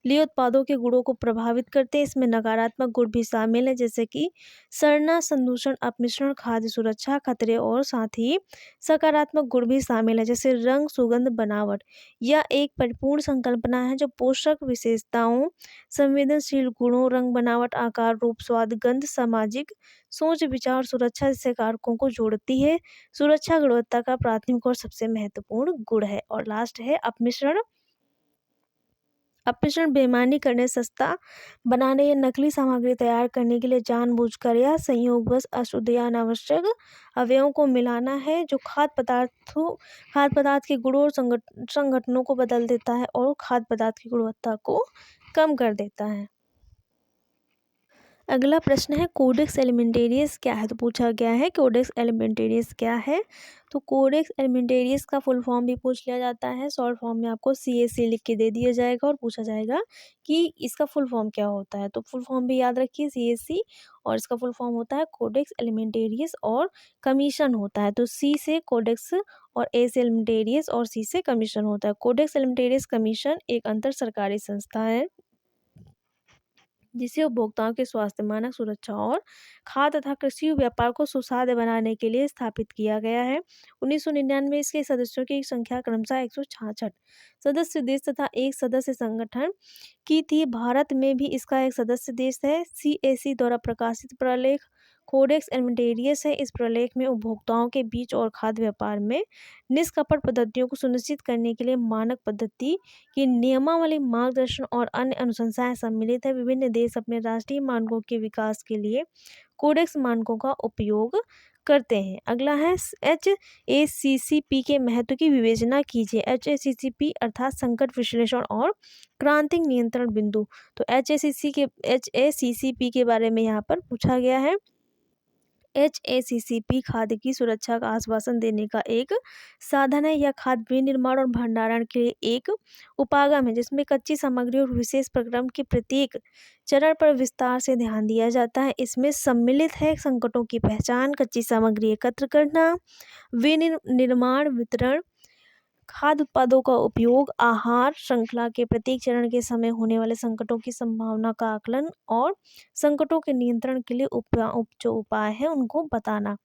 लिए उत्पादों के गुणों को प्रभावित करते हैं। इसमें नकारात्मक गुण भी शामिल है जैसे कि सड़ना, संदूषण, अपमिश्रण, खाद्य सुरक्षा खतरे और साथ ही सकारात्मक गुण भी शामिल है जैसे रंग, सुगंध, बनावट। यह एक परिपूर्ण संकल्पना है जो पोषक विशेषताओं, संवेदनशील गुणों, रंग, बनावट, आकार, रूप, स्वाद, गंध, सामाजिक सोच, विचार, सुरक्षा जैसे कारकों को जोड़ती है। सुरक्षा गुणवत्ता का प्राथमिक और सबसे महत्वपूर्ण गुण है। और लास्ट है अपमिश्रण। अपमिश्रण बेईमानी करने, सस्ता बनाने या नकली सामग्री तैयार करने के लिए जानबूझकर या संयोगवश अशुद्ध या अनावश्यक अवयवों को मिलाना है जो खाद्य पदार्थ के गुणों और संगठनों को बदल देता है और खाद्य पदार्थ की गुणवत्ता को कम कर देता है। अगला प्रश्न है कोडेक्स एलिमेंटेरियस क्या है? तो पूछा गया है कोडेक्स एलिमेंटेरियस क्या है? तो कोडेक्स एलिमेंटेरियस का फुल फॉर्म भी पूछ लिया जाता है। शॉर्ट फॉर्म में आपको CAC लिख के दे दिया जाएगा और पूछा जाएगा कि इसका फुल फॉर्म क्या होता है। तो फुल फॉर्म भी याद रखिए CAC, और इसका फुल फॉर्म होता है कोडेक्स एलिमेंटेरियस और कमीशन होता है। तो C से कोडेक्स और A से एलिमेंटेरियस और C से कमीशन होता है। कोडेक्स एलिमेंटेरियस कमीशन एक अंतर सरकारी संस्था है जिसे उपभोक्ताओं के स्वास्थ्य, मानक, सुरक्षा और खाद्य तथा कृषि व्यापार को सुसाध्य बनाने के लिए स्थापित किया गया है। 1999 में इसके सदस्यों की संख्या क्रमशः 166 सदस्य देश तथा एक सदस्य संगठन की थी। भारत में भी इसका एक सदस्य देश है। CAC द्वारा प्रकाशित प्रलेख कोडेक्स एलिमेंटेरियस है। इस प्रलेख में उपभोक्ताओं के बीच और खाद्य व्यापार में निष्कपट पद्धतियों को सुनिश्चित करने के लिए मानक पद्धति की नियमावली, मार्गदर्शन और अन्य अनुशंसाएं सम्मिलित है। विभिन्न देश अपने राष्ट्रीय मानकों के विकास के लिए कोडेक्स मानकों का उपयोग करते हैं। अगला है HACCP के महत्व की विवेचना कीजिए। HACCP अर्थात संकट विश्लेषण और क्रांतिक नियंत्रण बिंदु। तो HACCP के बारे में यहाँ पर पूछा गया है। HACCP खाद्य की सुरक्षा का आश्वासन देने का एक साधन है। यह खाद्य विनिर्माण और भंडारण के लिए एक उपागम है जिसमें कच्ची सामग्री और विशेष प्रक्रम के प्रत्येक चरण पर विस्तार से ध्यान दिया जाता है। इसमें सम्मिलित है संकटों की पहचान, कच्ची सामग्री एकत्र करना, विनिर्माण, वितरण, खाद्य उत्पादों का उपयोग, आहार श्रृंखला के प्रत्येक चरण के समय होने वाले संकटों की संभावना का आकलन और संकटों के नियंत्रण के लिए जो उपाय है उनको बताना।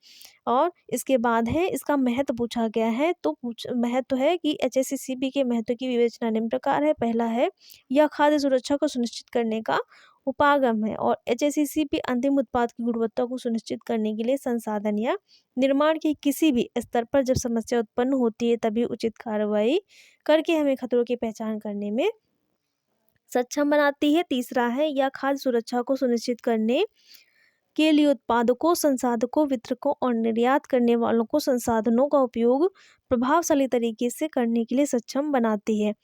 और इसके बाद है इसका महत्व पूछा गया है। तो महत्व है कि HACCP के महत्व की विवेचना निम्न प्रकार है। पहला है यह खाद्य सुरक्षा को सुनिश्चित करने का उपागम है और HACCP अंतिम उत्पाद की गुणवत्ता को सुनिश्चित करने के लिए संसाधन या निर्माण के किसी भी स्तर पर जब समस्या उत्पन्न होती है तभी उचित कार्रवाई करके हमें खतरों की पहचान करने में सक्षम बनाती है। तीसरा है यह खाद्य सुरक्षा को सुनिश्चित करने के लिए उत्पादकों, संसाधकों, वितरकों और निर्यात करने वालों को संसाधनों का उपयोग प्रभावशाली तरीके से करने के लिए सक्षम बनाती है।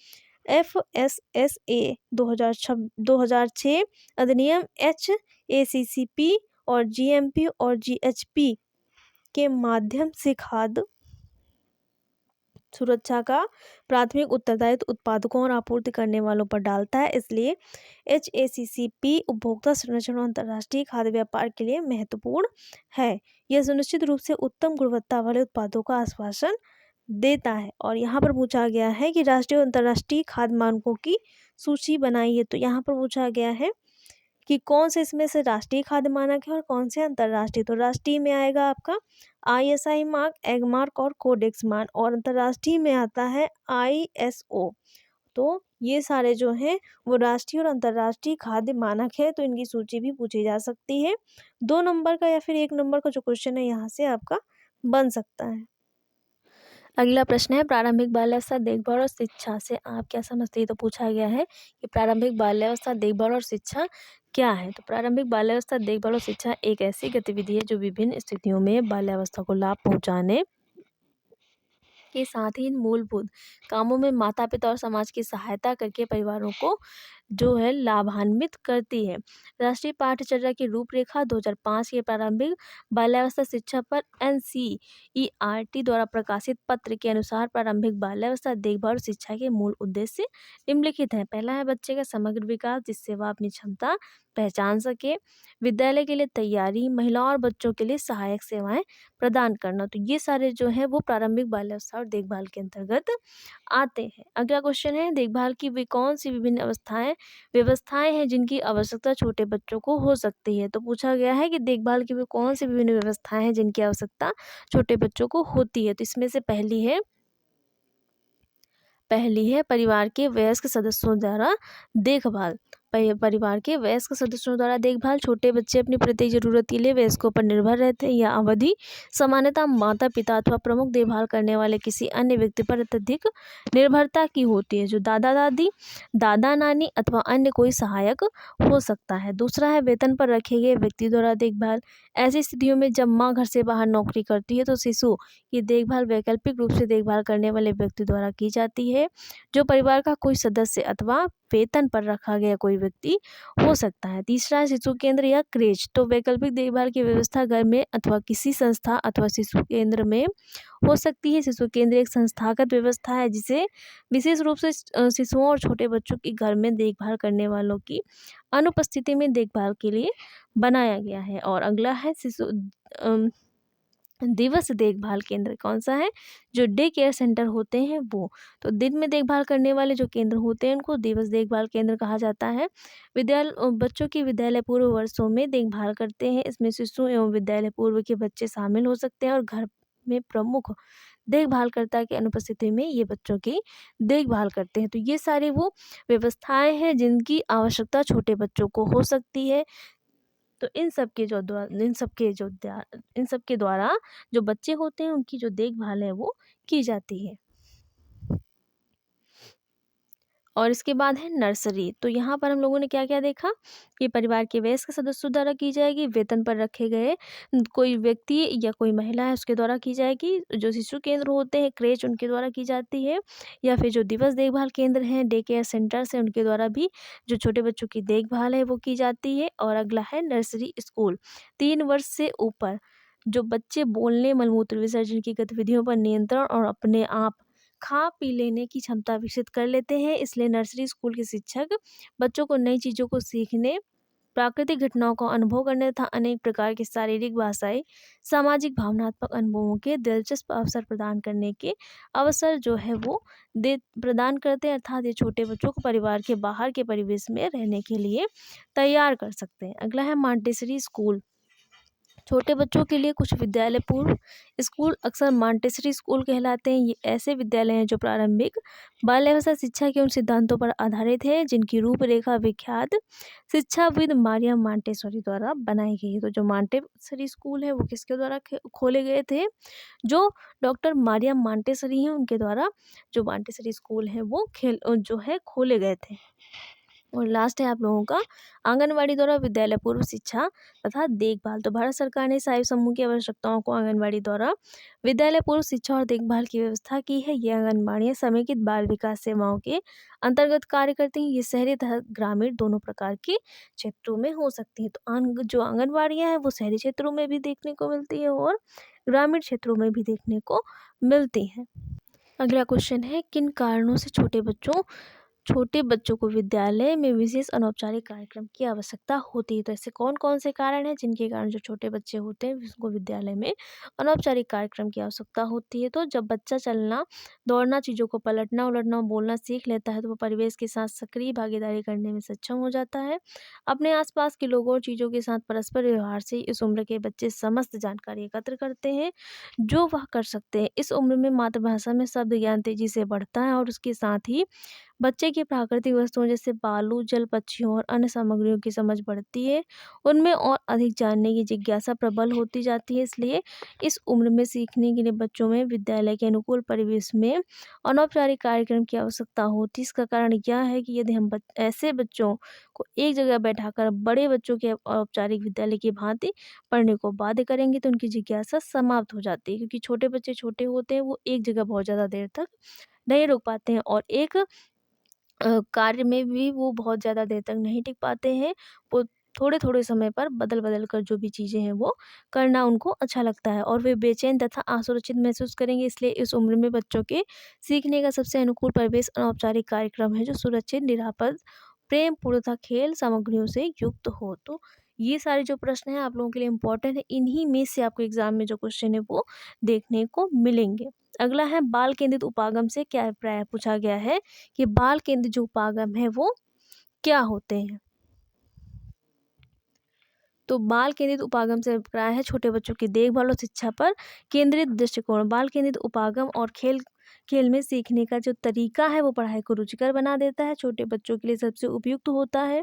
FSSA 2006 अधिनियम HACCP और GMP और GHP के माध्यम से खाद्य सुरक्षा का प्राथमिक उत्तरदायित्व उत्पादकों और आपूर्ति करने वालों पर डालता है। इसलिए HACCP उपभोक्ता संरक्षण और अंतर्राष्ट्रीय खाद्य व्यापार के लिए महत्वपूर्ण है। यह सुनिश्चित रूप से उत्तम गुणवत्ता वाले उत्पादों का आश्वासन देता है। और यहाँ पर पूछा गया है कि राष्ट्रीय और अंतर्राष्ट्रीय खाद्य मानकों की सूची बनाइए। तो यहाँ पर पूछा गया है कि कौन से इसमें से राष्ट्रीय खाद्य मानक है और कौन से अंतर्राष्ट्रीय। तो राष्ट्रीय में आएगा आपका ISI मार्क, एग मार्क और कोडेक्स मान, और अंतर्राष्ट्रीय में आता है ISO। तो ये सारे जो हैं वो राष्ट्रीय और अंतर्राष्ट्रीय खाद्य मानक है। तो इनकी सूची भी पूछी जा सकती है। 2 नंबर का या फिर 1 नंबर का जो क्वेश्चन है यहाँ से आपका बन सकता है। अगला प्रश्न है प्रारंभिक बाल्यावस्था देखभाल और शिक्षा से आप क्या समझते हैं। तो पूछा गया है कि प्रारंभिक बाल्यावस्था देखभाल और शिक्षा क्या है। तो प्रारंभिक बाल्यावस्था देखभाल और शिक्षा एक ऐसी गतिविधि है जो विभिन्न स्थितियों में बाल्यावस्था को लाभ पहुंचाने के साथ ही इन मूलभूत कामों में माता पिता और समाज की सहायता करके परिवारों को जो है लाभान्वित करती है। राष्ट्रीय पाठ्यचर्या की रूपरेखा 2005 के प्रारंभिक बाल्यावस्था शिक्षा पर NCERT द्वारा प्रकाशित पत्र के अनुसार प्रारंभिक बाल्यावस्था देखभाल और शिक्षा के मूल उद्देश्य निम्नलिखित हैं। पहला है बच्चे का समग्र विकास जिससे वह अपनी क्षमता पहचान सके, विद्यालय के लिए तैयारी, महिलाओं और बच्चों के लिए सहायक सेवाएं प्रदान करना। तो ये सारे जो है वो प्रारंभिक बाल्यावस्था और देखभाल के अंतर्गत आते हैं। अगला क्वेश्चन है देखभाल की वे कौन सी विभिन्न व्यवस्थाएं हैं जिनकी आवश्यकता छोटे बच्चों को हो सकती है। तो पूछा गया है कि देखभाल की वे कौन सी विभिन्न व्यवस्थाएं हैं जिनकी आवश्यकता छोटे बच्चों को होती है। तो इसमें से पहली है परिवार के वयस्क सदस्यों द्वारा देखभाल। परिवार के वयस्क सदस्यों द्वारा देखभाल। छोटे बच्चे अपनी प्रत्येक जरूरत के लिए वयस्कों पर निर्भर रहते हैं। यह अवधि सामान्यतः माता पिता अथवा प्रमुख देखभाल करने वाले किसी अन्य व्यक्ति पर अत्यधिक निर्भरता की होती है जो दादा दादी, दादा नानी अथवा अन्य कोई सहायक हो सकता है। दूसरा है वेतन पर रखे गए व्यक्ति द्वारा देखभाल। ऐसी स्थितियों में जब माँ घर से बाहर नौकरी करती है तो शिशु की देखभाल वैकल्पिक रूप से देखभाल करने वाले व्यक्ति द्वारा की जाती है जो परिवार का कोई सदस्य अथवा वेतन पर रखा गया कोई व्यक्ति हो सकता है। तीसरा है शिशु केंद्र या क्रेच। तो वैकल्पिक देखभाल की व्यवस्था घर में अथवा किसी संस्था अथवा शिशु केंद्र में हो सकती है। शिशु केंद्र एक संस्थागत व्यवस्था है जिसे विशेष रूप से शिशुओं और छोटे बच्चों की घर में देखभाल करने वालों की अनुपस्थिति में देखभाल के लिए बनाया गया है। और अगला है शिशु दिवस देखभाल केंद्र। कौन सा है? जो डे केयर सेंटर होते हैं वो। तो दिन में देखभाल करने वाले जो केंद्र होते हैं उनको दिवस देखभाल केंद्र कहा जाता है। बच्चों की विद्यालय पूर्व वर्षों में देखभाल करते हैं। इसमें शिशु एवं विद्यालय पूर्व के बच्चे शामिल हो सकते हैं और घर में प्रमुख देखभालकर्ता की अनुपस्थिति में ये बच्चों की देखभाल करते हैं। तो ये सारी वो व्यवस्थाएं हैं जिनकी आवश्यकता छोटे बच्चों को हो सकती है। तो इन सब के द्वारा जो बच्चे होते हैं उनकी जो देखभाल है वो की जाती है। और इसके बाद है नर्सरी। तो यहाँ पर हम लोगों ने क्या क्या देखा कि परिवार के वयस्क सदस्यों द्वारा की जाएगी, वेतन पर रखे गए कोई व्यक्ति या कोई महिला है उसके द्वारा की जाएगी, जो शिशु केंद्र होते हैं क्रेच उनके द्वारा की जाती है, या फिर जो दिवस देखभाल केंद्र हैं डे केयर सेंटर्स हैं उनके द्वारा भी जो छोटे बच्चों की देखभाल है वो की जाती है। और अगला है नर्सरी स्कूल। 3 वर्ष से ऊपर जो बच्चे बोलने, मलमूत्र विसर्जन की गतिविधियों पर नियंत्रण और अपने आप खा पी लेने की क्षमता विकसित कर लेते हैं, इसलिए नर्सरी स्कूल के शिक्षक बच्चों को नई चीज़ों को सीखने, प्राकृतिक घटनाओं का अनुभव करने तथा अनेक प्रकार के शारीरिक, भाषाई, सामाजिक, भावनात्मक अनुभवों के दिलचस्प अवसर प्रदान करने के अवसर जो है वो दे प्रदान करते हैं, अर्थात ये छोटे बच्चों को परिवार के बाहर के परिवेश में रहने के लिए तैयार कर सकते हैं। अगला है मॉन्टेसरी स्कूल। छोटे बच्चों के लिए कुछ विद्यालय पूर्व स्कूल अक्सर मॉन्टेसरी स्कूल कहलाते हैं। ये ऐसे विद्यालय हैं जो प्रारंभिक बाल्यावस्था शिक्षा के उन सिद्धांतों पर आधारित है जिनकी रूपरेखा विख्यात शिक्षाविद मारियम मॉन्टेसरी द्वारा बनाई गई है। तो जो मॉन्टेसरी स्कूल है वो किसके द्वारा खोले गए थे? जो डॉक्टर मारियम मॉन्टेसरी हैं उनके द्वारा जो मॉन्टेसरी स्कूल है वो खोले गए थे। और लास्ट है आप लोगों का आंगनवाड़ी द्वारा विद्यालय पूर्व शिक्षा तथा देखभाल। तो भारत सरकार ने साहिब समूह की आवश्यकताओं को आंगनवाड़ी द्वारा विद्यालय पूर्व शिक्षा और देखभाल की व्यवस्था की है। ये आंगनवाड़ियाँ समेकित बाल विकास सेवाओं के अंतर्गत कार्य करती हैं। ये शहरी तथा ग्रामीण दोनों प्रकार के क्षेत्रों में हो सकती हैं। तो जो आंगनवाड़ियाँ हैं वो शहरी क्षेत्रों में भी देखने को मिलती है और ग्रामीण क्षेत्रों में भी देखने को मिलती हैं। अगला क्वेश्चन है किन कारणों से छोटे बच्चों को विद्यालय में विशेष अनौपचारिक कार्यक्रम की आवश्यकता होती है? तो ऐसे कौन कौन से कारण हैं जिनके कारण जो छोटे बच्चे होते हैं उनको विद्यालय में अनौपचारिक कार्यक्रम की आवश्यकता होती है? तो जब बच्चा चलना, दौड़ना, चीज़ों को पलटना उलटना, बोलना सीख लेता है तो वो परिवेश के साथ सक्रिय भागीदारी करने में सक्षम हो जाता है। अपने आसपास के लोगों और चीज़ों के साथ परस्पर व्यवहार से इस उम्र के बच्चे समस्त जानकारी एकत्र करते हैं जो वह कर सकते हैं। इस उम्र में मातृभाषा में शब्द ज्ञान तेजी से बढ़ता है और उसके साथ ही बच्चे की प्राकृतिक वस्तुओं जैसे बालू, जल, पक्षियों और अन्य सामग्रियों की समझ बढ़ती है। उनमें और अधिक जानने की जिज्ञासा प्रबल होती जाती है। इसलिए इस उम्र में सीखने के लिए बच्चों में विद्यालय के अनुकूल परिवेश में अनौपचारिक कार्यक्रम की आवश्यकता होती है। इसका कारण यह है कि यदि हम ऐसे बच्चों को एक जगह बैठाकर बड़े बच्चों के औपचारिक विद्यालय की भांति पढ़ने को बाध्य करेंगे तो उनकी जिज्ञासा समाप्त हो जाती है, क्योंकि छोटे बच्चे छोटे होते हैं, वो एक जगह बहुत ज़्यादा देर तक नहीं रुक पाते हैं और एक कार्य में भी वो बहुत ज़्यादा देर तक नहीं टिक पाते हैं। वो थोड़े-थोड़े समय पर बदल-बदल कर जो भी चीज़ें हैं वो करना उनको अच्छा लगता है और वे बेचैन तथा असुरक्षित महसूस करेंगे। इसलिए इस उम्र में बच्चों के सीखने का सबसे अनुकूल परिवेश अनौपचारिक कार्यक्रम है जो सुरक्षित, निरापद, प्रेमपूर्ण तथा खेल सामग्रियों से युक्त हो। तो ये सारे जो प्रश्न हैं आप लोगों के लिए इम्पोर्टेंट है। इन्हीं में से आपको एग्ज़ाम में जो क्वेश्चन है वो देखने को मिलेंगे। अगला है बाल केंद्रित उपागम से क्या अभिप्राय पूछा गया है कि बाल केंद्रित जो उपागम है वो क्या होते हैं? तो बाल केंद्रित उपागम से अभिप्राय है छोटे बच्चों की देखभाल और शिक्षा पर केंद्रित दृष्टिकोण। बाल केंद्रित उपागम और खेल खेल में सीखने का जो तरीका है वो पढ़ाई को रुचिकर बना देता है, छोटे बच्चों के लिए सबसे उपयुक्त होता है।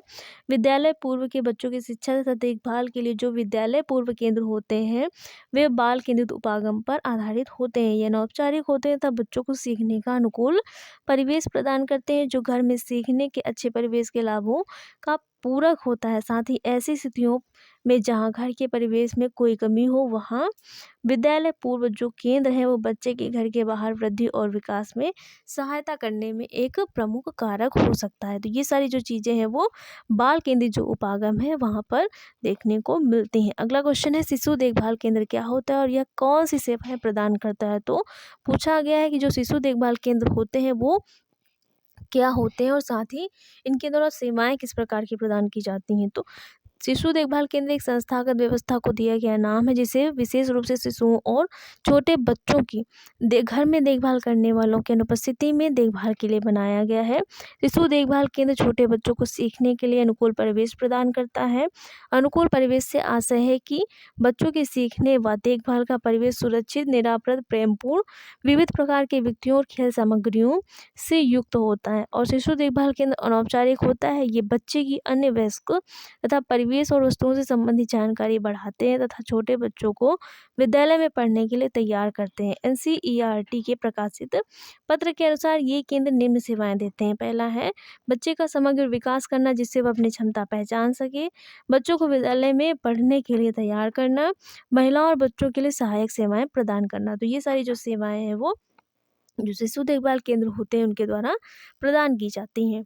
विद्यालय पूर्व के बच्चों की शिक्षा तथा देखभाल के लिए जो विद्यालय पूर्व केंद्र होते हैं वे बाल केंद्रित उपागम पर आधारित होते हैं। ये अनौपचारिक होते हैं तब बच्चों को सीखने का अनुकूल परिवेश प्रदान करते हैं जो घर में सीखने के अच्छे परिवेश के लाभों का पूरक होता है। साथ ही ऐसी स्थितियों में जहाँ घर के परिवेश में कोई कमी हो वहाँ विद्यालय पूर्व जो केंद्र है वो बच्चे के घर के बाहर वृद्धि और विकास में सहायता करने में एक प्रमुख कारक हो सकता है। तो ये सारी जो चीज़ें हैं वो बाल केंद्रित जो उपागम है वहाँ पर देखने को मिलती हैं। अगला क्वेश्चन है शिशु देखभाल केंद्र क्या होता है और यह कौन सी सेवाएं प्रदान करता है? तो पूछा गया है कि जो शिशु देखभाल केंद्र होते हैं वो क्या होते हैं और साथ ही इनके द्वारा सेवाएं किस प्रकार की प्रदान की जाती हैं। तो शिशु देखभाल केंद्र एक संस्थागत व्यवस्था को दिया गया नाम है जिसे विशेष रूप से शिशुओं और छोटे बच्चों की घर में देखभाल करने वालों की अनुपस्थिति में देखभाल के लिए बनाया गया है। शिशु देखभाल केंद्र छोटे बच्चों को सीखने के लिए अनुकूल परिवेश प्रदान करता है। अनुकूल परिवेश से आशय है कि बच्चों के सीखने व देखभाल का परिवेश सुरक्षित, निरापद, प्रेमपूर्ण, विविध प्रकार के व्यक्तियों और खेल सामग्रियों से युक्त होता है। और शिशु देखभाल केंद्र अनौपचारिक होता है। ये बच्चे की अन्य वयस्क तथा परिवेश परिवेश और वस्तुओं से संबंधित जानकारी बढ़ाते हैं तथा छोटे बच्चों को विद्यालय में पढ़ने के लिए तैयार करते हैं। एनसीईआरटी के प्रकाशित पत्र के अनुसार ये केंद्र निम्न सेवाएं देते हैं। पहला है बच्चे का समग्र विकास करना, जिससे वह अपनी क्षमता पहचान सके। बच्चों को विद्यालय में पढ़ने के लिए तैयार करना। महिलाओं और बच्चों के लिए सहायक सेवाएं प्रदान करना। तो ये सारी जो सेवाएं हैं वो जो शिशु देखभाल केंद्र होते हैं उनके द्वारा प्रदान की जाती हैं।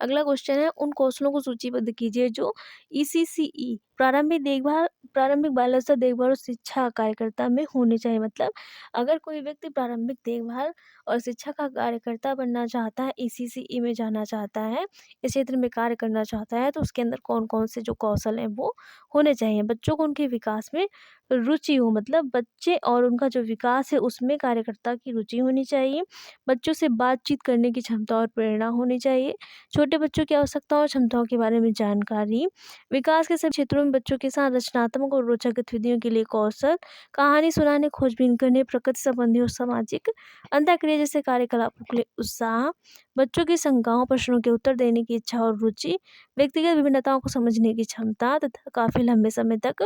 अगला क्वेश्चन है, उन कौशलों को सूचीबद्ध कीजिए जो ईसीसीई प्रारंभिक बाल अवस्था देखभाल और शिक्षा कार्यकर्ता में होने चाहिए। मतलब अगर कोई व्यक्ति प्रारंभिक देखभाल और शिक्षा का कार्यकर्ता बनना चाहता है, ईसीसीई में जाना चाहता है, इस क्षेत्र में कार्य करना चाहता है, तो उसके अंदर कौन कौन से जो कौशल हैं वो होने चाहिए। बच्चों को उनके विकास में रुचि हो, मतलब बच्चे और उनका जो विकास है उसमें कार्यकर्ता की रुचि होनी चाहिए। बच्चों से बातचीत करने की क्षमता और प्रेरणा होनी चाहिए। छोटे बच्चों की आवश्यकताओं और क्षमताओं के बारे में जानकारी। विकास के सभी क्षेत्रों में बच्चों के साथ रचनात्मक और रोचक गतिविधियों के लिए कौशल। कहानी सुनाने, खोजबीन करने, प्रकृति संबंधी और सामाजिक अंतःक्रिया जैसे कार्यकलापों के लिए उत्साह। बच्चों की शंकाओं, प्रश्नों के उत्तर देने की इच्छा और रुचि। व्यक्तिगत विभिन्नताओं को समझने की क्षमता तथा काफ़ी लंबे समय तक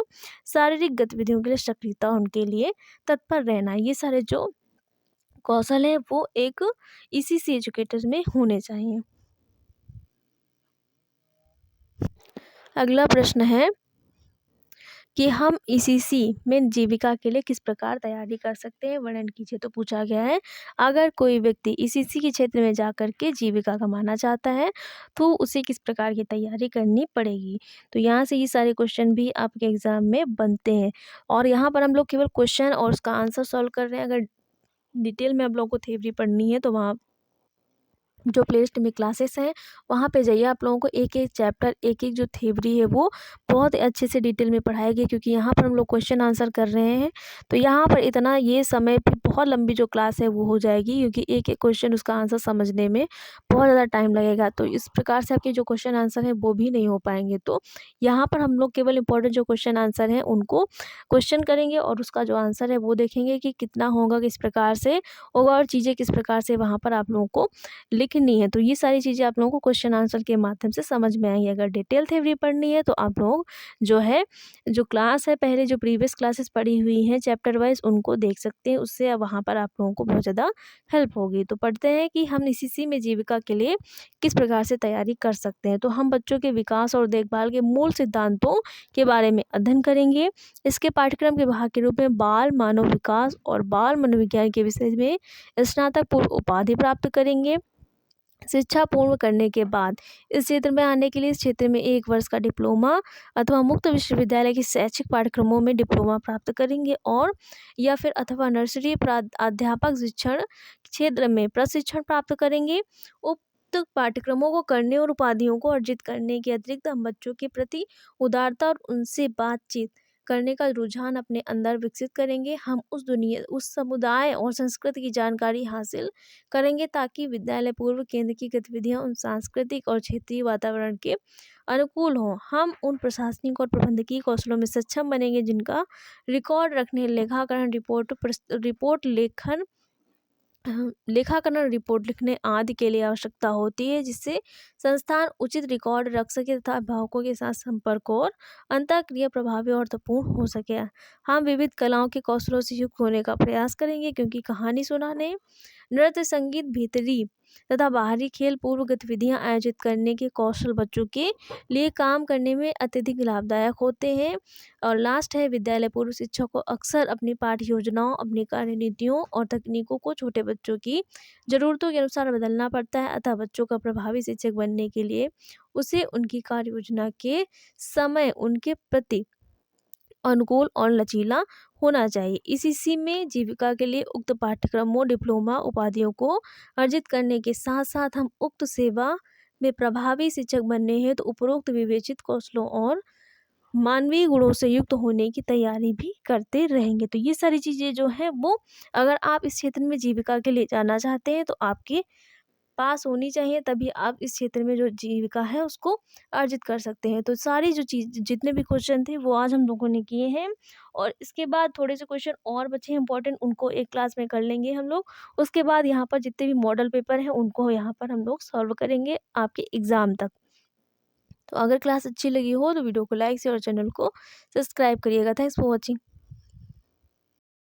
शारीरिक गतिविधियों के लिए सक्रियता, उनके लिए तत्पर रहना। ये सारे जो कौशल हैं वो एक ईसीसी एजुकेटर में होने चाहिए। अगला प्रश्न है कि हम ईसीसी में जीविका के लिए किस प्रकार तैयारी कर सकते हैं, वर्णन कीजिए। तो पूछा गया है अगर कोई व्यक्ति ईसीसी के क्षेत्र में जाकर के जीविका कमाना चाहता है तो उसे किस प्रकार की तैयारी करनी पड़ेगी। तो यहाँ से ये सारे क्वेश्चन भी आपके एग्जाम में बनते हैं और यहाँ पर हम लोग केवल क्वेश्चन और उसका आंसर सॉल्व कर रहे हैं। अगर डिटेल में आप लोगों को थ्योरी पढ़नी है तो वहाँ जो प्लेलिस्ट में क्लासेस हैं वहाँ पे जाइए। आप लोगों को एक एक चैप्टर, एक एक जो थ्योरी है वो बहुत अच्छे से डिटेल में पढ़ाएगी, क्योंकि यहाँ पर हम लोग क्वेश्चन आंसर कर रहे हैं। तो यहाँ पर इतना ये समय पे बहुत लंबी जो क्लास है वो हो जाएगी, क्योंकि एक एक क्वेश्चन उसका आंसर समझने में बहुत ज़्यादा टाइम लगेगा। तो इस प्रकार से आपके जो क्वेश्चन आंसर है वो भी नहीं हो पाएंगे। तो यहाँ पर हम लोग केवल इंपॉर्टेंट जो क्वेश्चन आंसर हैं उनको क्वेश्चन करेंगे और उसका जो आंसर है वो देखेंगे कि कितना होगा, किस प्रकार से होगा और चीज़ें किस प्रकार से वहाँ पर आप लोगों को लिखनी है। तो ये सारी चीज़ें आप लोगों को क्वेश्चन आंसर के माध्यम से समझ में आएंगी। अगर डिटेल थ्योरी पढ़नी है तो आप लोग जो है जो क्लास है, पहले जो प्रीवियस क्लासेस पढ़ी हुई हैं चैप्टर वाइज, उनको देख सकते हैं। उससे वहाँ पर आप लोगों को बहुत ज़्यादा हेल्प होगी। तो पढ़ते हैं कि हम ईसीसी में जीविका के लिए किस प्रकार से तैयारी कर सकते हैं। तो हम बच्चों के विकास और देखभाल के मूल सिद्धांतों के बारे में अध्ययन करेंगे। इसके पाठ्यक्रम के भाग के रूप में बाल मानव विकास और बाल मनोविज्ञान के विषय में स्नातक पूर्व उपाधि प्राप्त करेंगे। शिक्षा पूर्ण करने के बाद इस क्षेत्र में आने के लिए इस क्षेत्र में 1 वर्ष का डिप्लोमा अथवा मुक्त विश्वविद्यालय के शैक्षिक पाठ्यक्रमों में डिप्लोमा प्राप्त करेंगे और या फिर अथवा नर्सरी अध्यापक शिक्षण क्षेत्र में प्रशिक्षण प्राप्त करेंगे। उक्त पाठ्यक्रमों को करने और उपाधियों को अर्जित करने के अतिरिक्त हम बच्चों के प्रति उदारता और उनसे बातचीत करने का रुझान अपने अंदर विकसित करेंगे। हम उस समुदाय और संस्कृति की जानकारी हासिल करेंगे ताकि विद्यालय पूर्व केंद्र की गतिविधियां उन सांस्कृतिक और क्षेत्रीय वातावरण के अनुकूल हों। हम उन प्रशासनिक और प्रबंधकीय कौशलों में सक्षम बनेंगे जिनका रिकॉर्ड रखने, लेखाकरण रिपोर्ट लिखने आदि के लिए आवश्यकता होती है, जिससे संस्थान उचित रिकॉर्ड रख सके तथा अभिभावकों के साथ संपर्क और अंतःक्रिया प्रभावी और अर्थपूर्ण हो सके। हम विविध कलाओं के कौशलों से युक्त होने का प्रयास करेंगे, क्योंकि कहानी सुनाने, नृत्य, संगीत, भीतरी तथा बाहरी खेल पूर्व गतिविधियां आयोजित करने के कौशल बच्चों के लिए काम करने में अत्यधिक लाभदायक होते हैं। और लास्ट है, विद्यालय पूर्व शिक्षा को अक्सर अपनी पाठ्य योजनाओं, अपनी कार्यनीतियों और तकनीकों को छोटे बच्चों की ज़रूरतों के अनुसार बदलना पड़ता है। अतः बच्चों का प्रभावी शिक्षक बनने के लिए उसे उनकी कार्य योजना के समय उनके प्रति अनुकूल और लचीला होना चाहिए। ईसीसी में जीविका के लिए उक्त पाठ्यक्रमों, डिप्लोमा उपाधियों को अर्जित करने के साथ साथ हम उक्त सेवा में प्रभावी शिक्षक बनने हैं तो उपरोक्त विवेचित कौशलों और मानवीय गुणों से युक्त होने की तैयारी भी करते रहेंगे। तो ये सारी चीज़ें जो हैं वो अगर आप इस क्षेत्र में जीविका के लिए जाना चाहते हैं तो आपके पास होनी चाहिए, तभी आप इस क्षेत्र में जो जीविका है उसको अर्जित कर सकते हैं। तो सारी जो चीज़ जितने भी क्वेश्चन थे वो आज हम लोगों ने किए हैं और इसके बाद थोड़े से क्वेश्चन और बचे हैं इंपॉर्टेंट, उनको एक क्लास में कर लेंगे हम लोग। उसके बाद यहाँ पर जितने भी मॉडल पेपर हैं उनको यहाँ पर हम लोग सॉल्व करेंगे आपके एग्ज़ाम तक। तो अगर क्लास अच्छी लगी हो तो वीडियो को लाइक शेयर और चैनल को सब्सक्राइब करिएगा। Thanks for watching.